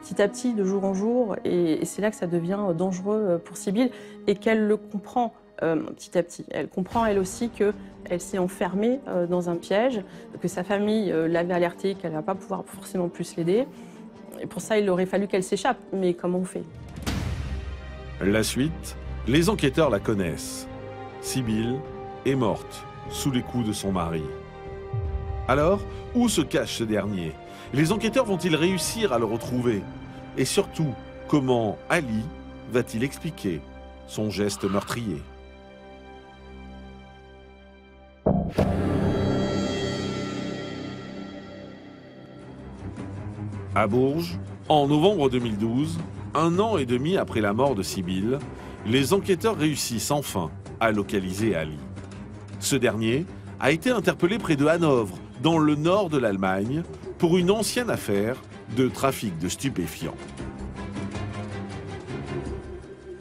petit à petit, de jour en jour, et c'est là que ça devient dangereux pour Sibylle et qu'elle le comprend. Petit à petit. Elle comprend elle aussi qu'elle s'est enfermée dans un piège, que sa famille l'avait alertée qu'elle ne va pas pouvoir forcément plus l'aider. Et pour ça, il aurait fallu qu'elle s'échappe. Mais comment on fait? La suite, les enquêteurs la connaissent. Sibylle est morte sous les coups de son mari. Alors, où se cache ce dernier? Les enquêteurs vont-ils réussir à le retrouver? Et surtout, comment Ali va-t-il expliquer son geste meurtrier? À Bourges, en novembre 2012, 1 an et demi après la mort de Sibylle, les enquêteurs réussissent enfin à localiser Ali. Ce dernier a été interpellé près de Hanovre, dans le nord de l'Allemagne, pour une ancienne affaire de trafic de stupéfiants.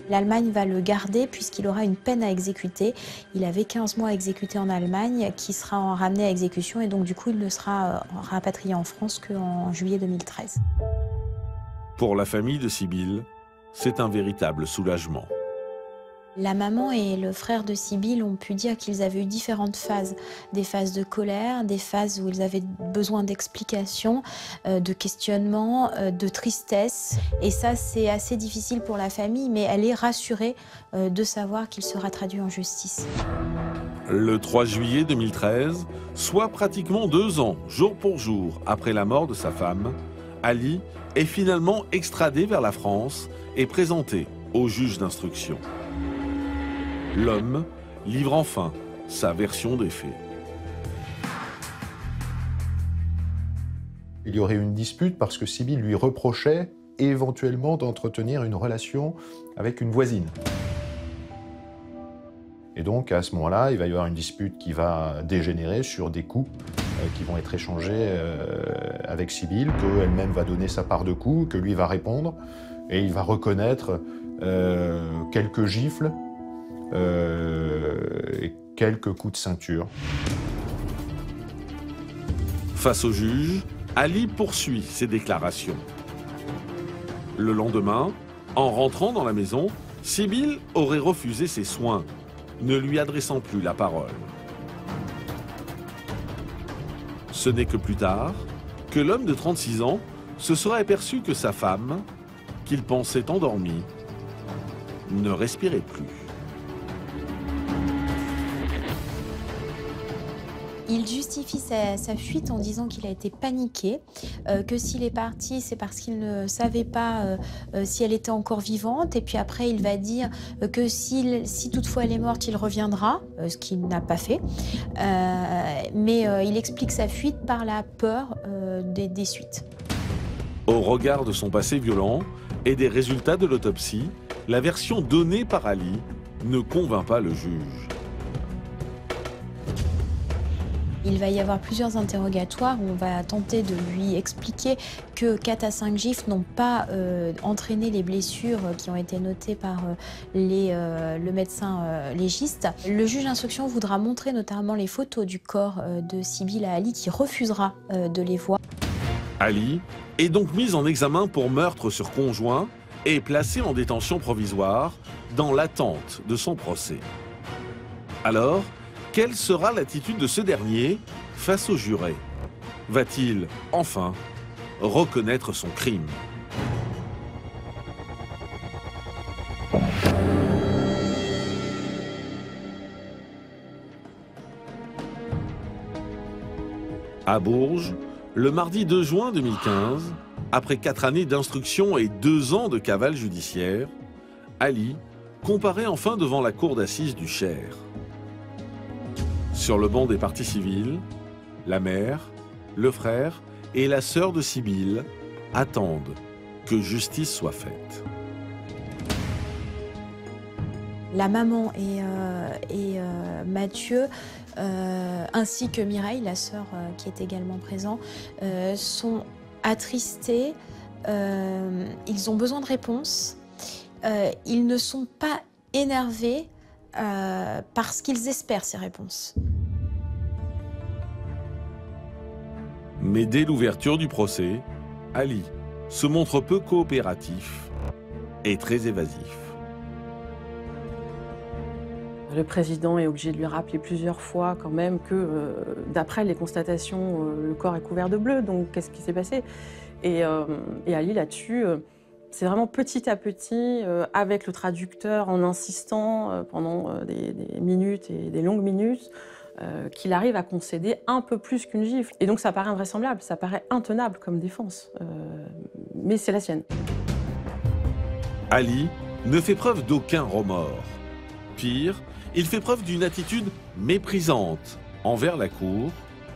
L'Allemagne va le garder puisqu'il aura une peine à exécuter. Il avait 15 mois à exécuter en Allemagne qui sera ramené à exécution et donc du coup il ne sera rapatrié en France qu'en juillet 2013. Pour la famille de Sibylle, c'est un véritable soulagement. La maman et le frère de Sibylle ont pu dire qu'ils avaient eu différentes phases. Des phases de colère, des phases où ils avaient besoin d'explications, de questionnements, de tristesse. Et ça, c'est assez difficile pour la famille, mais elle est rassurée de savoir qu'il sera traduit en justice. Le 3 juillet 2013, soit pratiquement 2 ans, jour pour jour, après la mort de sa femme, Ali est finalement extradé vers la France et présenté au juge d'instruction. L'homme livre enfin sa version des faits. Il y aurait eu une dispute parce que Sibylle lui reprochait éventuellement d'entretenir une relation avec une voisine. Et donc à ce moment-là, il va y avoir une dispute qui va dégénérer sur des coups qui vont être échangés avec Sibylle, qu'elle-même va donner sa part de coups, que lui va répondre, et il va reconnaître quelques gifles et quelques coups de ceinture. Face au juge, Ali poursuit ses déclarations. Le lendemain, en rentrant dans la maison, Sibylle aurait refusé ses soins, ne lui adressant plus la parole. Ce n'est que plus tard que l'homme de 36 ans se serait aperçu que sa femme, qu'il pensait endormie, ne respirait plus. Il justifie sa fuite en disant qu'il a été paniqué, que s'il est parti, c'est parce qu'il ne savait pas si elle était encore vivante. Et puis après, il va dire que si toutefois elle est morte, il reviendra, ce qu'il n'a pas fait. Mais il explique sa fuite par la peur des suites. Au regard de son passé violent et des résultats de l'autopsie, la version donnée par Ali ne convainc pas le juge. Il va y avoir plusieurs interrogatoires où on va tenter de lui expliquer que 4 à 5 gifles n'ont pas entraîné les blessures qui ont été notées par le médecin légiste. Le juge d'instruction voudra montrer notamment les photos du corps de Sibylle à Ali qui refusera de les voir. Ali est donc mis en examen pour meurtre sur conjoint et placé en détention provisoire dans l'attente de son procès. Alors, quelle sera l'attitude de ce dernier face au juré? Va-t-il, enfin, reconnaître son crime? À Bourges, le mardi 2 juin 2015, après 4 années d'instruction et 2 ans de cavale judiciaire, Ali comparaît enfin devant la cour d'assises du Cher. Sur le banc des parties civiles, la mère, le frère et la sœur de Sibylle attendent que justice soit faite. La maman et Mathieu, ainsi que Mireille, la sœur qui est également présente, sont attristés. Ils ont besoin de réponses. Ils ne sont pas énervés parce qu'ils espèrent ces réponses. Mais dès l'ouverture du procès, Ali se montre peu coopératif et très évasif. Le président est obligé de lui rappeler plusieurs fois quand même que, d'après les constatations, le corps est couvert de bleu, donc qu'est-ce qui s'est passé? Et Ali, là-dessus, c'est vraiment petit à petit, avec le traducteur, en insistant pendant des minutes et des longues minutes, qu'il arrive à concéder un peu plus qu'une gifle. Et donc ça paraît invraisemblable, ça paraît intenable comme défense, mais c'est la sienne. Ali ne fait preuve d'aucun remords. Pire, il fait preuve d'une attitude méprisante envers la cour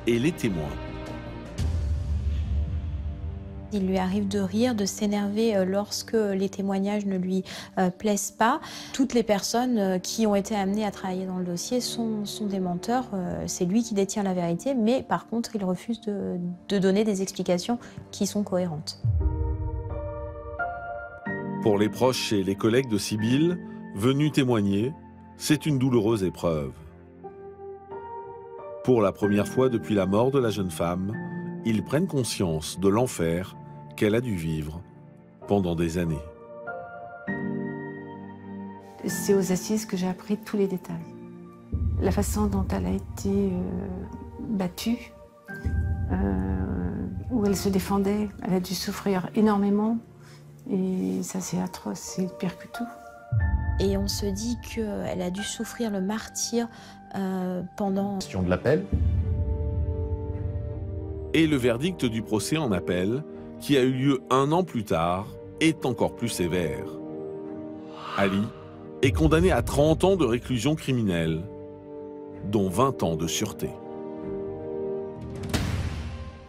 et les témoins. Il lui arrive de rire, de s'énerver lorsque les témoignages ne lui plaisent pas. Toutes les personnes qui ont été amenées à travailler dans le dossier sont des menteurs. C'est lui qui détient la vérité, mais par contre, il refuse de donner des explications qui sont cohérentes. Pour les proches et les collègues de Sybille, venus témoigner, c'est une douloureuse épreuve. Pour la première fois depuis la mort de la jeune femme, ils prennent conscience de l'enfer qu'elle a dû vivre pendant des années. C'est aux assises que j'ai appris tous les détails. La façon dont elle a été battue, où elle se défendait, elle a dû souffrir énormément. Et ça, c'est atroce, c'est pire que tout. Et on se dit qu'elle a dû souffrir le martyre pendant... Question de l'appel. Et le verdict du procès en appel, qui a eu lieu 1 an plus tard, est encore plus sévère. Ali est condamné à 30 ans de réclusion criminelle, dont 20 ans de sûreté.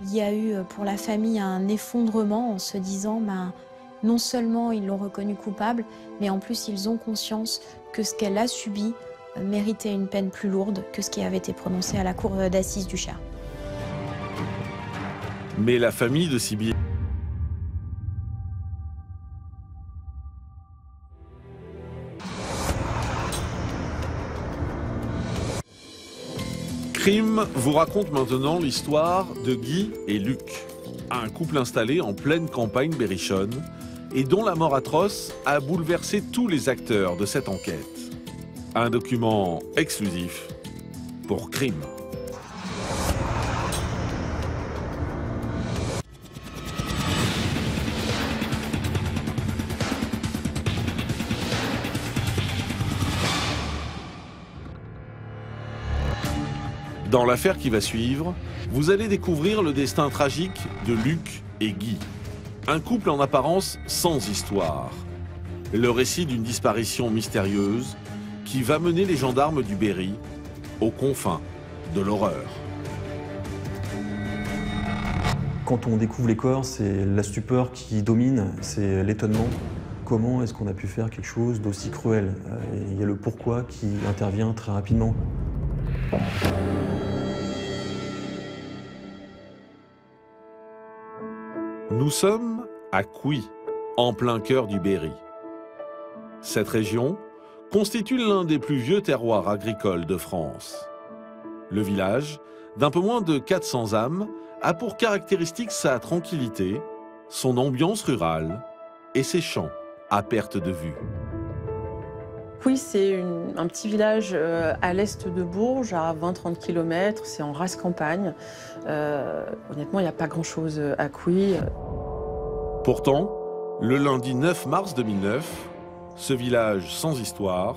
Il y a eu pour la famille un effondrement en se disant non seulement ils l'ont reconnu coupable, mais en plus ils ont conscience que ce qu'elle a subi méritait une peine plus lourde que ce qui avait été prononcé à la cour d'assises du Cher. Mais la famille de Sybille Crime vous raconte maintenant l'histoire de Guy et Luc, un couple installé en pleine campagne berrichonne et dont la mort atroce a bouleversé tous les acteurs de cette enquête. Un document exclusif pour Crime. Dans l'affaire qui va suivre, vous allez découvrir le destin tragique de Luc et Guy. Un couple en apparence sans histoire. Le récit d'une disparition mystérieuse qui va mener les gendarmes du Berry aux confins de l'horreur. Quand on découvre les corps, c'est la stupeur qui domine, c'est l'étonnement. Comment est-ce qu'on a pu faire quelque chose d'aussi cruel? Il y a le pourquoi qui intervient très rapidement. Nous sommes à Couy, en plein cœur du Berry. Cette région constitue l'un des plus vieux terroirs agricoles de France. Le village, d'un peu moins de 400 âmes, a pour caractéristique sa tranquillité, son ambiance rurale et ses champs à perte de vue. Couy, c'est un petit village à l'est de Bourges, à 20-30 km, c'est en rase campagne. Honnêtement, il n'y a pas grand-chose à Couy. Pourtant, le lundi 9 mars 2009, ce village sans histoire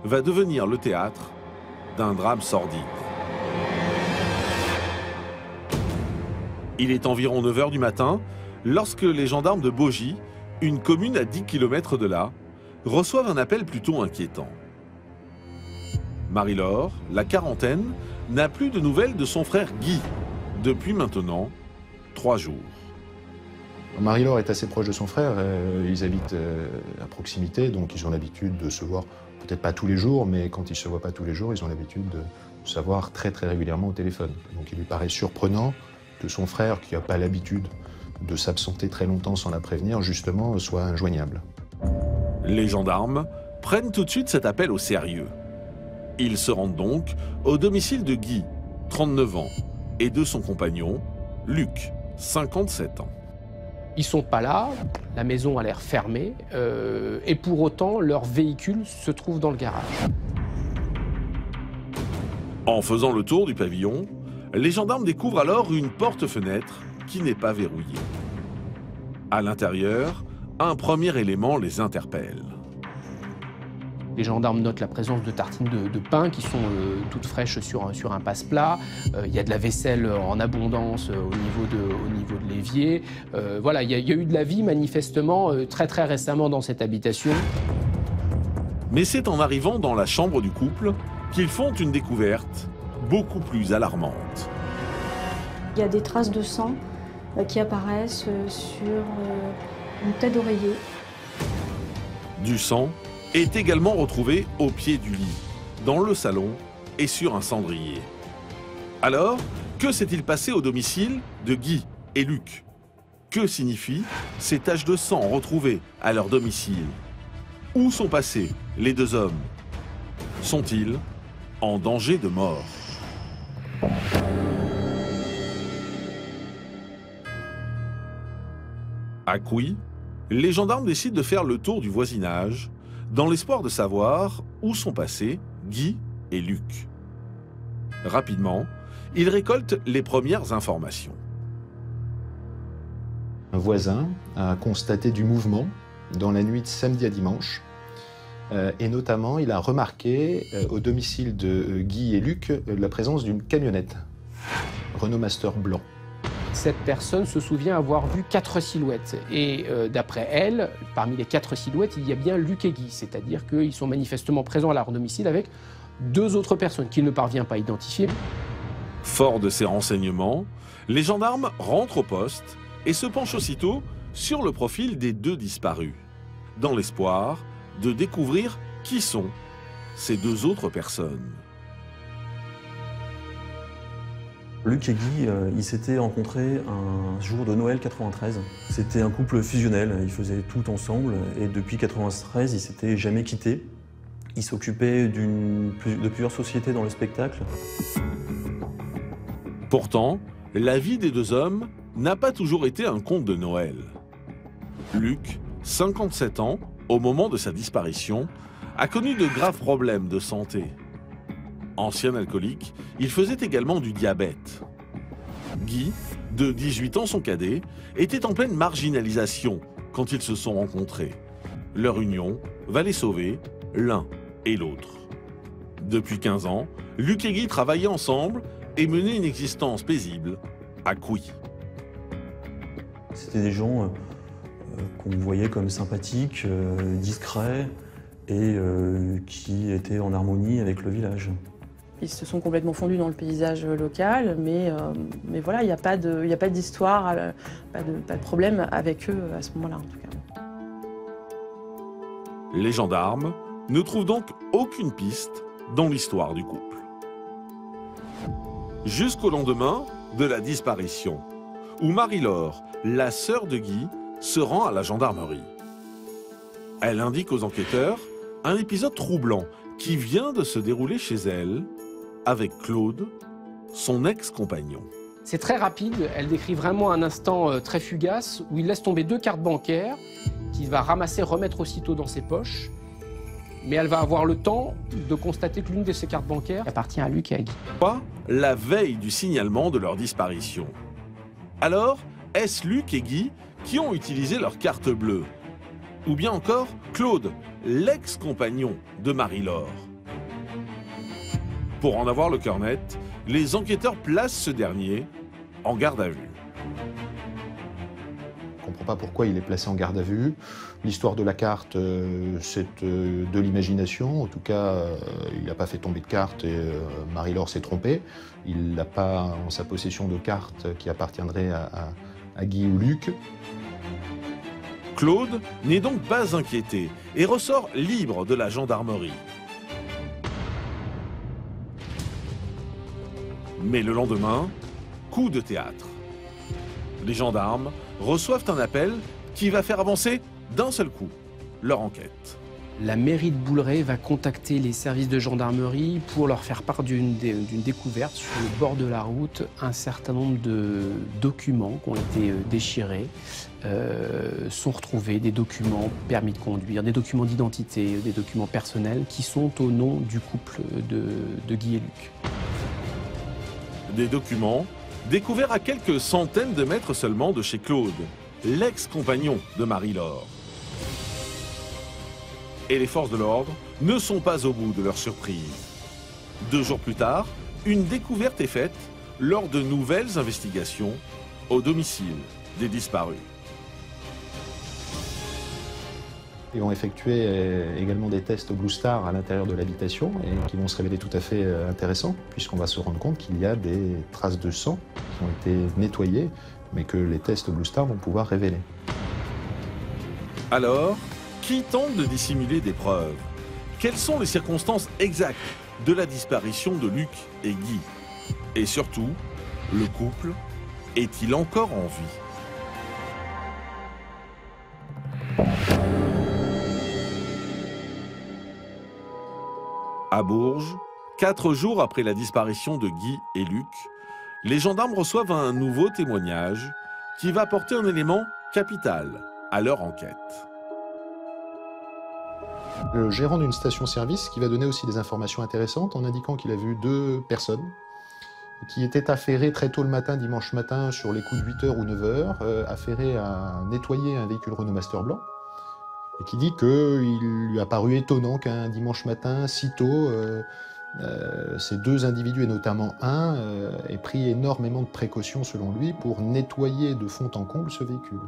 va devenir le théâtre d'un drame sordide. Il est environ 9 h du matin lorsque les gendarmes de Baugy, une commune à 10 km de là, reçoivent un appel plutôt inquiétant. Marie-Laure, la quarantaine, n'a plus de nouvelles de son frère Guy depuis maintenant 3 jours. Marie-Laure est assez proche de son frère, ils habitent à proximité, donc ils ont l'habitude de se voir, peut-être pas tous les jours, mais quand ils ne se voient pas tous les jours, ils ont l'habitude de se voir très régulièrement au téléphone. Donc il lui paraît surprenant que son frère, qui n'a pas l'habitude de s'absenter très longtemps sans la prévenir, justement, soit injoignable. Les gendarmes prennent tout de suite cet appel au sérieux. Ils se rendent donc au domicile de Guy, 39 ans, et de son compagnon, Luc, 57 ans. Ils sont pas là, la maison a l'air fermée, et pour autant, leur véhicule se trouve dans le garage. En faisant le tour du pavillon, les gendarmes découvrent alors une porte-fenêtre qui n'est pas verrouillée. À l'intérieur, un premier élément les interpelle. Les gendarmes notent la présence de tartines de pain qui sont toutes fraîches sur un passe-plat. Il y a de la vaisselle en abondance au niveau de l'évier. Voilà, il y a eu de la vie manifestement très récemment dans cette habitation. Mais c'est en arrivant dans la chambre du couple qu'ils font une découverte beaucoup plus alarmante. Il y a des traces de sang qui apparaissent sur une tête d'oreiller. Du sang est également retrouvé au pied du lit, dans le salon et sur un cendrier. Alors, que s'est-il passé au domicile de Guy et Luc? Que signifient ces taches de sang retrouvées à leur domicile? Où sont passés les deux hommes? Sont-ils en danger de mort? À Couy, les gendarmes décident de faire le tour du voisinage dans l'espoir de savoir où sont passés Guy et Luc. Rapidement, ils récoltent les premières informations. Un voisin a constaté du mouvement dans la nuit de samedi à dimanche. Et notamment, il a remarqué au domicile de Guy et Luc la présence d'une camionnette Renault Master blanc. Cette personne se souvient avoir vu 4 silhouettes. Et d'après elle, parmi les 4 silhouettes, il y a bien Luc et Guy. C'est-à-dire qu'ils sont manifestement présents à leur domicile avec 2 autres personnes qu'il ne parvient pas à identifier. Fort de ces renseignements, les gendarmes rentrent au poste et se penchent aussitôt sur le profil des 2 disparus, dans l'espoir de découvrir qui sont ces 2 autres personnes. Luc et Guy, ils s'étaient rencontrés un jour de Noël 93. C'était un couple fusionnel, ils faisaient tout ensemble et depuis 93, ils s'étaient jamais quittés. Ils s'occupaient de plusieurs sociétés dans le spectacle. Pourtant, la vie des 2 hommes n'a pas toujours été un conte de Noël. Luc, 57 ans, au moment de sa disparition, a connu de graves problèmes de santé. Ancien alcoolique, il faisait également du diabète. Guy, de 18 ans son cadet, était en pleine marginalisation quand ils se sont rencontrés. Leur union va les sauver, l'un et l'autre. Depuis 15 ans, Luc et Guy travaillaient ensemble et menaient une existence paisible à Couy. C'était des gens qu'on voyait comme sympathiques, discrets et qui étaient en harmonie avec le village. Ils se sont complètement fondus dans le paysage local, mais voilà, il n'y a pas d'histoire, pas de problème avec eux à ce moment-là en tout cas. Les gendarmes ne trouvent donc aucune piste dans l'histoire du couple. Jusqu'au lendemain de la disparition, où Marie-Laure, la sœur de Guy, se rend à la gendarmerie. Elle indique aux enquêteurs un épisode troublant qui vient de se dérouler chez elle avec Claude, son ex-compagnon. C'est très rapide, elle décrit vraiment un instant très fugace où il laisse tomber 2 cartes bancaires qu'il va ramasser, remettre aussitôt dans ses poches. Mais elle va avoir le temps de constater que l'une de ces cartes bancaires appartient à Luc et à Guy. La veille du signalement de leur disparition. Alors, est-ce Luc et Guy qui ont utilisé leur carte bleue? Ou bien encore Claude, l'ex-compagnon de Marie-Laure? Pour en avoir le cœur net, les enquêteurs placent ce dernier en garde à vue. On ne comprend pas pourquoi il est placé en garde à vue. L'histoire de la carte, c'est de l'imagination. En tout cas, il n'a pas fait tomber de carte et Marie-Laure s'est trompée. Il n'a pas en sa possession de carte qui appartiendrait à Guy ou Luc. Claude n'est donc pas inquiété et ressort libre de la gendarmerie. Mais le lendemain, coup de théâtre. Les gendarmes reçoivent un appel qui va faire avancer d'un seul coup leur enquête. La mairie de Bouleret va contacter les services de gendarmerie pour leur faire part d'une découverte sur le bord de la route. Un certain nombre de documents qui ont été déchirés sont retrouvés, des documents permis de conduire, des documents d'identité, des documents personnels qui sont au nom du couple de Guy et Luc. Des documents découverts à quelques centaines de mètres seulement de chez Claude, l'ex-compagnon de Marie-Laure. Et les forces de l'ordre ne sont pas au bout de leur surprise. 2 jours plus tard, une découverte est faite lors de nouvelles investigations au domicile des disparus. Ils vont effectuer également des tests Blue Star à l'intérieur de l'habitation et qui vont se révéler tout à fait intéressants puisqu'on va se rendre compte qu'il y a des traces de sang qui ont été nettoyées mais que les tests Blue Star vont pouvoir révéler. Alors, qui tente de dissimuler des preuves? Quelles sont les circonstances exactes de la disparition de Luc et Guy? Et surtout, le couple est-il encore en vie? À Bourges, 4 jours après la disparition de Guy et Luc, les gendarmes reçoivent un nouveau témoignage qui va apporter un élément capital à leur enquête. Le gérant d'une station-service qui va donner aussi des informations intéressantes en indiquant qu'il a vu 2 personnes qui étaient affairées très tôt le matin, dimanche matin, sur les coups de 8h ou 9h, affairées à nettoyer un véhicule Renault Master blanc, et qui dit qu'il lui a paru étonnant qu'un dimanche matin, si tôt, ces 2 individus, et notamment un, aient pris énormément de précautions, selon lui, pour nettoyer de fond en comble ce véhicule.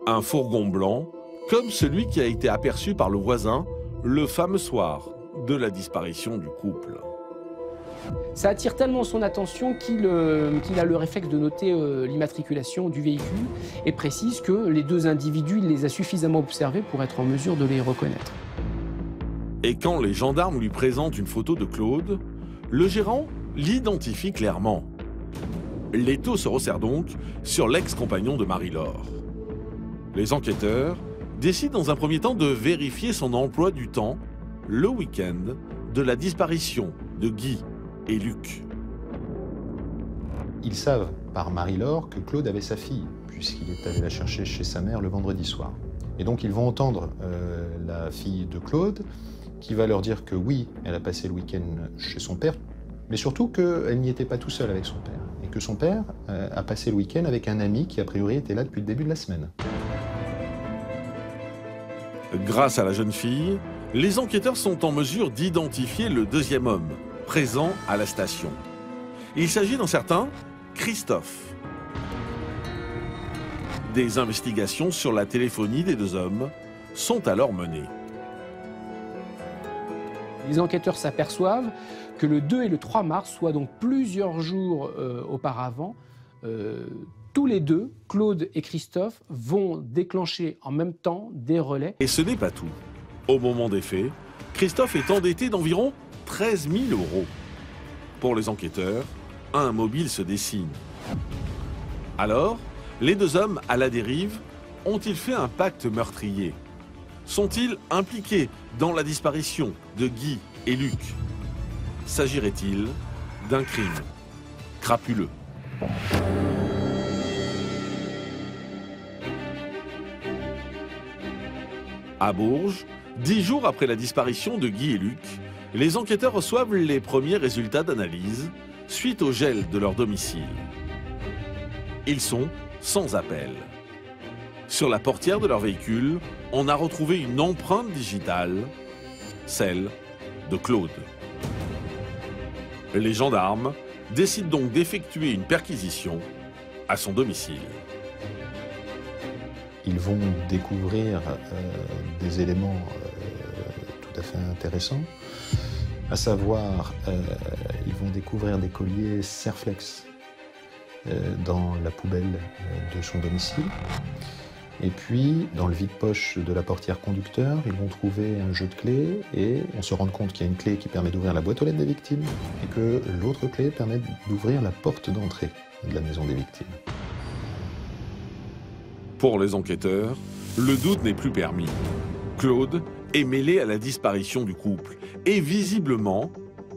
Un fourgon blanc, comme celui qui a été aperçu par le voisin le fameux soir de la disparition du couple. Ça attire tellement son attention qu'il a le réflexe de noter l'immatriculation du véhicule et précise que les 2 individus, il les a suffisamment observés pour être en mesure de les reconnaître. Et quand les gendarmes lui présentent une photo de Claude, le gérant l'identifie clairement. L'étau se resserre donc sur l'ex-compagnon de Marie-Laure. Les enquêteurs décident dans un premier temps de vérifier son emploi du temps le week-end de la disparition de Guy et Luc. Ils savent par Marie-Laure que Claude avait sa fille, puisqu'il est allé la chercher chez sa mère le vendredi soir. Et donc ils vont entendre la fille de Claude, qui va leur dire que oui, elle a passé le week-end chez son père, mais surtout qu'elle n'y était pas tout seule avec son père, et que son père a passé le week-end avec un ami qui a priori était là depuis le début de la semaine. Grâce à la jeune fille, les enquêteurs sont en mesure d'identifier le 2e homme présent à la station. Il s'agit d'un certain Christophe. Des investigations sur la téléphonie des 2 hommes sont alors menées. Les enquêteurs s'aperçoivent que le 2 et le 3 mars, soit donc plusieurs jours auparavant, tous les 2, Claude et Christophe, vont déclencher en même temps des relais. Et ce n'est pas tout. Au moment des faits, Christophe est endetté d'environ 13 000 €. Pour les enquêteurs, un mobile se dessine. Alors, les 2 hommes à la dérive ont-ils fait un pacte meurtrier? Sont-ils impliqués dans la disparition de Guy et Luc? S'agirait-il d'un crime crapuleux? À Bourges, 10 jours après la disparition de Guy et Luc, les enquêteurs reçoivent les premiers résultats d'analyse suite au gel de leur domicile. Ils sont sans appel. Sur la portière de leur véhicule, on a retrouvé une empreinte digitale, celle de Claude. Les gendarmes décident donc d'effectuer une perquisition à son domicile. Ils vont découvrir des éléments tout à fait intéressants, à savoir, ils vont découvrir des colliers Serflex dans la poubelle de son domicile. Et puis, dans le vide-poche de la portière conducteur, ils vont trouver un jeu de clés et on se rend compte qu'il y a une clé qui permet d'ouvrir la boîte aux lettres des victimes et que l'autre clé permet d'ouvrir la porte d'entrée de la maison des victimes. Pour les enquêteurs, le doute n'est plus permis. Claude est mêlé à la disparition du couple et visiblement,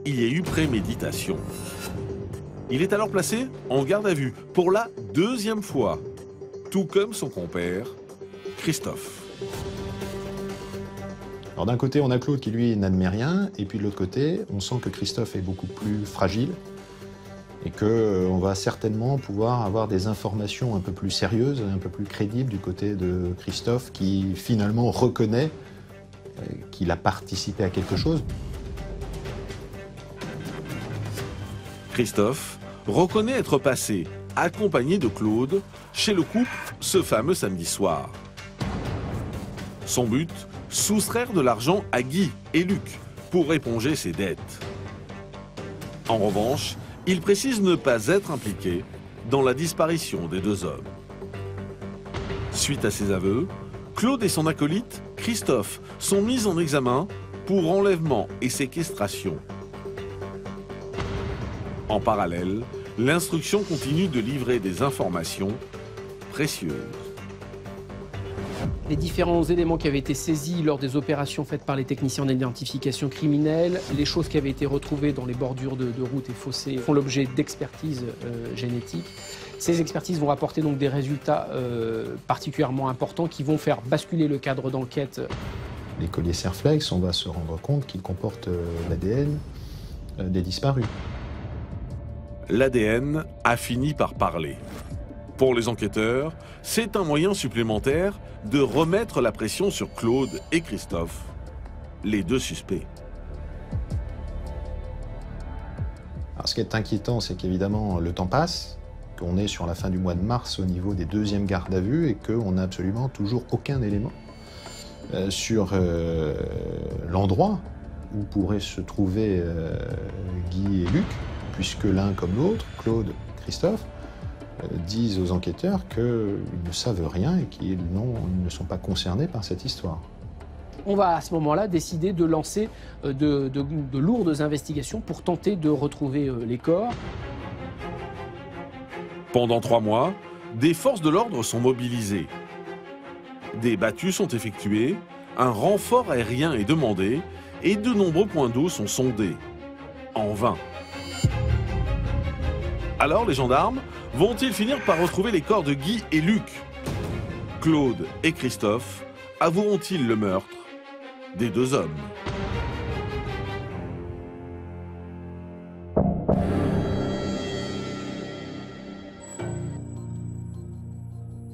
il y a eu préméditation. Il est alors placé en garde à vue pour la 2e fois, tout comme son compère, Christophe. Alors d'un côté, on a Claude qui lui n'admet rien, et puis de l'autre côté, on sent que Christophe est beaucoup plus fragile et qu'on va certainement pouvoir avoir des informations un peu plus sérieuses, un peu plus crédibles du côté de Christophe qui finalement reconnaît qu'il a participé à quelque chose. Christophe reconnaît être passé, accompagné de Claude, chez le couple ce fameux samedi soir. Son but, soustraire de l'argent à Guy et Luc pour éponger ses dettes. En revanche, il précise ne pas être impliqué dans la disparition des deux hommes. Suite à ces aveux, Claude et son acolyte, Christophe, sont mis en examen pour enlèvement et séquestration. En parallèle, l'instruction continue de livrer des informations précieuses. Les différents éléments qui avaient été saisis lors des opérations faites par les techniciens d'identification criminelle, les choses qui avaient été retrouvées dans les bordures de routes et fossés font l'objet d'expertises génétiques. Ces expertises vont apporter donc des résultats particulièrement importants qui vont faire basculer le cadre d'enquête. Les colliers Serflex, on va se rendre compte qu'ils comportent l'ADN des disparus. L'ADN a fini par parler. Pour les enquêteurs, c'est un moyen supplémentaire de remettre la pression sur Claude et Christophe, les deux suspects. Alors, ce qui est inquiétant, c'est qu'évidemment, le temps passe, qu'on est sur la fin du mois de mars au niveau des deuxièmes gardes à vue et qu'on n'a absolument toujours aucun élément sur l'endroit où pourraient se trouver Guy et Luc, puisque l'un comme l'autre, Claude, Christophe, disent aux enquêteurs qu'ils ne savent rien et qu'ils ne sont pas concernés par cette histoire. On va à ce moment-là décider de lancer de lourdes investigations pour tenter de retrouver les corps. Pendant 3 mois, des forces de l'ordre sont mobilisées. Des battues sont effectuées, un renfort aérien est demandé et de nombreux points d'eau sont sondés. En vain. Alors les gendarmes vont-ils finir par retrouver les corps de Guy et Luc? Claude et Christophe avoueront-ils le meurtre des deux hommes?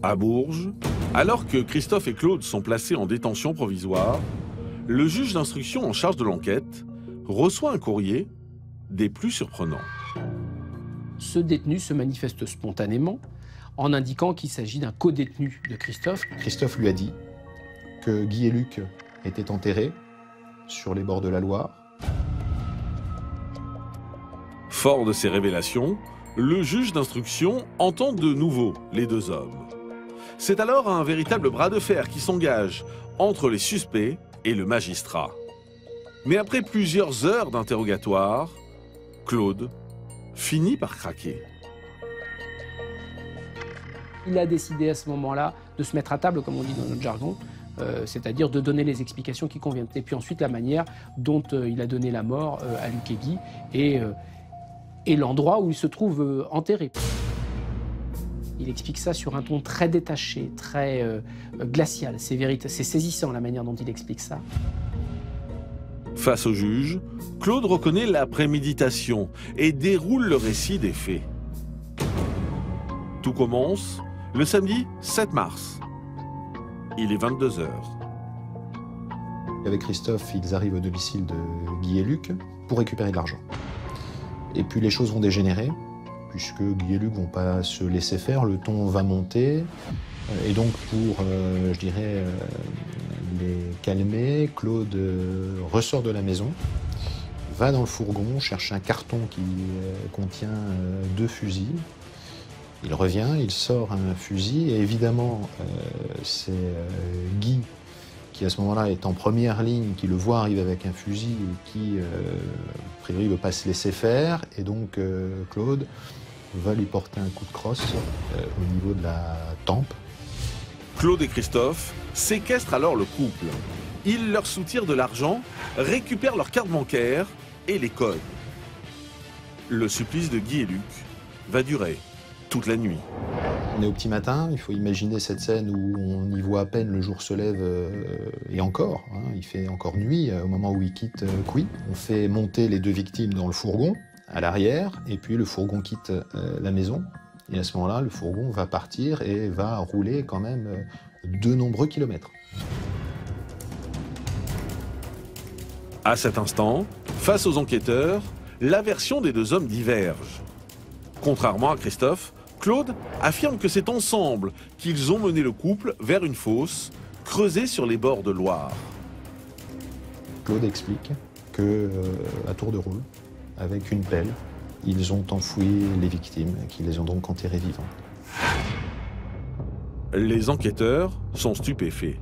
À Bourges, alors que Christophe et Claude sont placés en détention provisoire, le juge d'instruction en charge de l'enquête reçoit un courrier des plus surprenants. Ce détenu se manifeste spontanément en indiquant qu'il s'agit d'un codétenu de Christophe. Christophe lui a dit que Guy et Luc étaient enterrés sur les bords de la Loire. Fort de ces révélations, le juge d'instruction entend de nouveau les deux hommes. C'est alors un véritable bras de fer qui s'engage entre les suspects et le magistrat. Mais après plusieurs heures d'interrogatoire, Claude finit par craquer. Il a décidé à ce moment-là de se mettre à table, comme on dit dans notre jargon, c'est-à-dire de donner les explications qui conviennent. Et puis ensuite la manière dont il a donné la mort à Luc et Guy et l'endroit où il se trouve enterré. Il explique ça sur un ton très détaché, très glacial. C'est saisissant la manière dont il explique ça. Face au juge, Claude reconnaît la préméditation et déroule le récit des faits. Tout commence le samedi 7 mars. Il est 22 h. Avec Christophe, ils arrivent au domicile de Guy et Luc pour récupérer de l'argent. Et puis les choses vont dégénérer, puisque Guy et Luc ne vont pas se laisser faire, le ton va monter. Et donc pour, je dirais, les calmer, Claude ressort de la maison, va dans le fourgon, cherche un carton qui contient 2 fusils. Il revient, il sort un fusil, et évidemment, c'est Guy qui à ce moment-là est en première ligne, qui le voit arriver avec un fusil et qui, a priori, ne veut pas se laisser faire. Et donc Claude va lui porter un coup de crosse au niveau de la tempe. Claude et Christophe séquestrent alors le couple. Ils leur soutirent de l'argent, récupèrent leurs cartes bancaires et les codes. Le supplice de Guy et Luc va durer toute la nuit. On est au petit matin, il faut imaginer cette scène où on y voit à peine le jour se lève et encore, il fait encore nuit au moment où il quitte Couy. On fait monter les 2 victimes dans le fourgon à l'arrière et puis le fourgon quitte la maison. Et à ce moment-là, le fourgon va partir et va rouler quand même de nombreux kilomètres. À cet instant, face aux enquêteurs, la version des 2 hommes diverge. Contrairement à Christophe, Claude affirme que c'est ensemble qu'ils ont mené le couple vers une fosse creusée sur les bords de Loire. Claude explique que, à tour de rôle, avec une pelle, Ils ont enfoui les victimes, qui les ont donc enterrées vivantes. Les enquêteurs sont stupéfaits.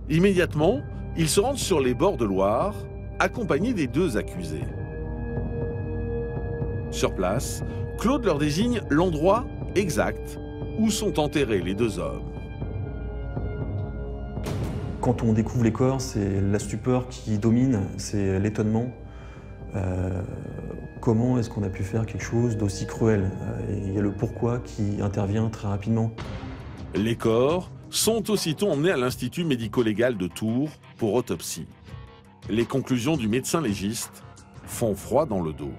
Immédiatement, ils se rendent sur les bords de Loire, accompagnés des deux accusés. Sur place, Claude leur désigne l'endroit exact où sont enterrés les deux hommes. Quand on découvre les corps, c'est la stupeur qui domine, c'est l'étonnement. Comment est-ce qu'on a pu faire quelque chose d'aussi cruel? Il y a le pourquoi qui intervient très rapidement. Les corps sont aussitôt emmenés à l'Institut médico-légal de Tours pour autopsie. Les conclusions du médecin légiste font froid dans le dos.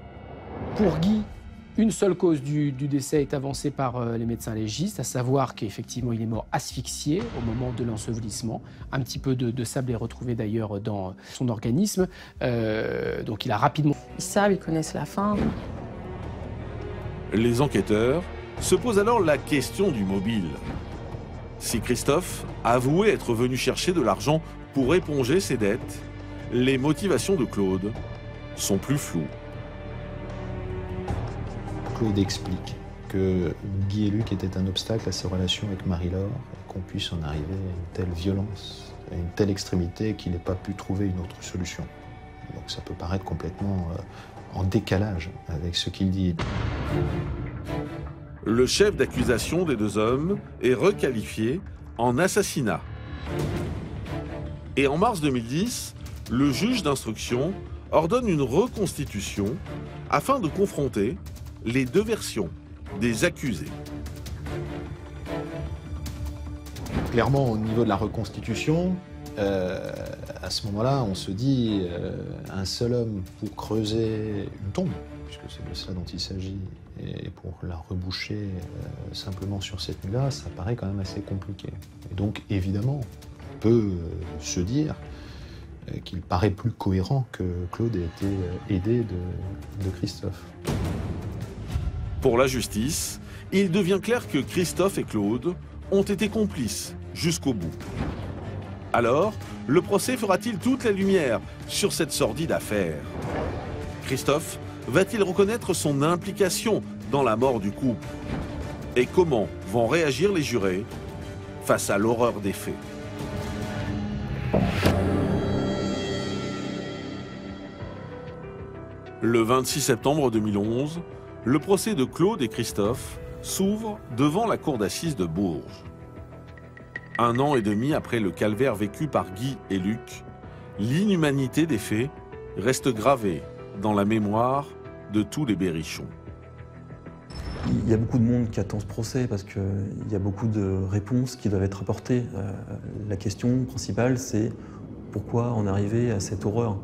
Pour Guy, une seule cause du décès est avancée par les médecins légistes, à savoir qu'effectivement il est mort asphyxié au moment de l'ensevelissement. Un petit peu de sable est retrouvé d'ailleurs dans son organisme, donc il a rapidement... Ils savent, ils connaissent la fin. Les enquêteurs se posent alors la question du mobile. Si Christophe avouait être venu chercher de l'argent pour éponger ses dettes, les motivations de Claude sont plus floues. Claude explique que Guy et Luc étaient un obstacle à ses relations avec Marie-Laure et qu'on puisse en arriver à une telle violence, à une telle extrémité qu'il n'ait pas pu trouver une autre solution. Donc ça peut paraître complètement en décalage avec ce qu'il dit. Le chef d'accusation des deux hommes est requalifié en assassinat. Et en mars 2010, le juge d'instruction ordonne une reconstitution afin de confronter les deux versions des accusés. Clairement, au niveau de la reconstitution, à ce moment-là, on se dit un seul homme pour creuser une tombe, puisque c'est de cela dont il s'agit, et pour la reboucher simplement sur cette nuit-là, ça paraît quand même assez compliqué. Et donc, évidemment, on peut se dire qu'il paraît plus cohérent que Claude ait été aidé de Christophe. Pour la justice, il devient clair que Christophe et Claude ont été complices jusqu'au bout. Alors, le procès fera-t-il toute la lumière sur cette sordide affaire? Christophe va-t-il reconnaître son implication dans la mort du couple? Et comment vont réagir les jurés face à l'horreur des faits? Le 26 septembre 2011, le procès de Claude et Christophe s'ouvre devant la cour d'assises de Bourges. 1 an et demi après le calvaire vécu par Guy et Luc, l'inhumanité des faits reste gravée dans la mémoire de tous les Berrichons. Il y a beaucoup de monde qui attend ce procès parce qu'il y a beaucoup de réponses qui doivent être apportées. La question principale, c'est pourquoi en arriver à cette horreur?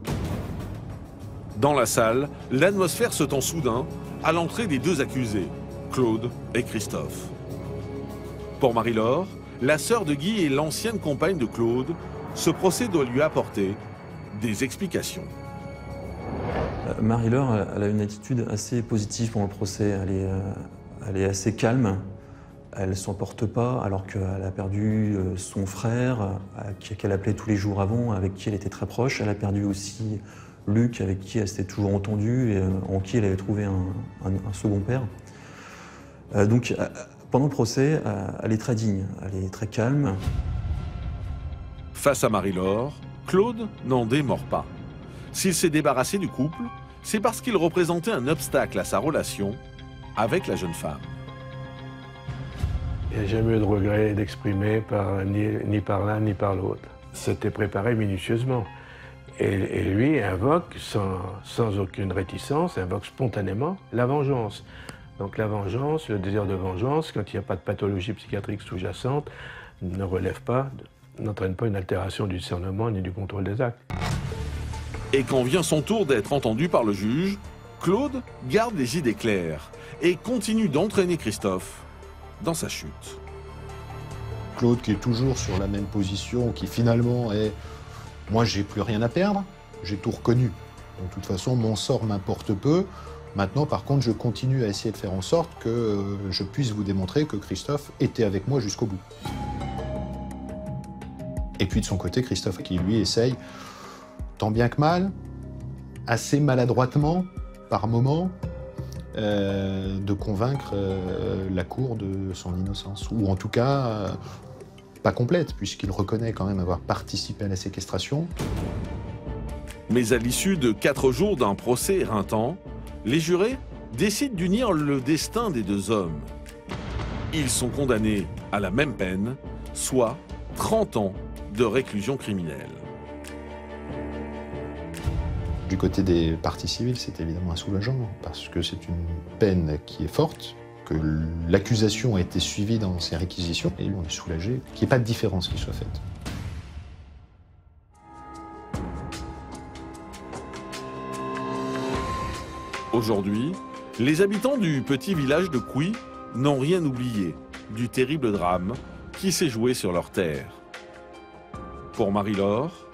Dans la salle, l'atmosphère se tend soudain à l'entrée des deux accusés, Claude et Christophe. Pour Marie-Laure, la sœur de Guy et l'ancienne compagne de Claude, ce procès doit lui apporter des explications. Marie-Laure, elle a une attitude assez positive pour le procès. Elle est assez calme. Elle ne s'emporte pas alors qu'elle a perdu son frère, qu'elle appelait tous les jours avant, avec qui elle était très proche. Elle a perdu aussi Luc, avec qui elle s'était toujours entendue et en qui elle avait trouvé un second père. Donc, pendant le procès, elle est très digne, elle est très calme. Face à Marie-Laure, Claude n'en démord pas. S'il s'est débarrassé du couple, c'est parce qu'il représentait un obstacle à sa relation avec la jeune femme. Il n'y a jamais eu de regret d'exprimer ni par l'un ni par l'autre. C'était préparé minutieusement. Et lui invoque, sans aucune réticence, invoque spontanément la vengeance. Donc la vengeance, le désir de vengeance, quand il n'y a pas de pathologie psychiatrique sous-jacente, n'entraîne pas une altération du discernement ni du contrôle des actes. Et quand vient son tour d'être entendu par le juge, Claude garde les idées claires et continue d'entraîner Christophe dans sa chute. Claude qui est toujours sur la même position, qui finalement est « moi j'ai plus rien à perdre, j'ai tout reconnu, donc de toute façon mon sort m'importe peu, maintenant par contre je continue à essayer de faire en sorte que je puisse vous démontrer que Christophe était avec moi jusqu'au bout ». Et puis de son côté, Christophe qui lui essaye, tant bien que mal, assez maladroitement par moment, de convaincre la cour de son innocence. Ou en tout cas, pas complète, puisqu'il reconnaît quand même avoir participé à la séquestration. Mais à l'issue de 4 jours d'un procès éreintant, les jurés décident d'unir le destin des 2 hommes. Ils sont condamnés à la même peine, soit 30 ans de réclusion criminelle. Du côté des parties civiles, c'est évidemment un soulagement, parce que c'est une peine qui est forte, que l'accusation a été suivie dans ses réquisitions, et on est soulagé qu'il n'y ait pas de différence qui soit faite. Aujourd'hui, les habitants du petit village de Couy n'ont rien oublié du terrible drame qui s'est joué sur leur terre. Pour Marie-Laure,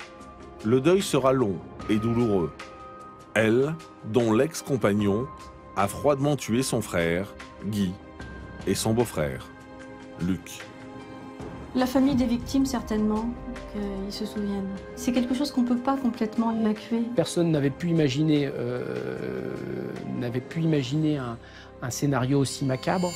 le deuil sera long et douloureux. Elle, dont l'ex-compagnon a froidement tué son frère, Guy, et son beau-frère, Luc. La famille des victimes, certainement, qu'ils se souviennent. C'est quelque chose qu'on ne peut pas complètement évacuer. Personne n'avait pu imaginer un scénario aussi macabre.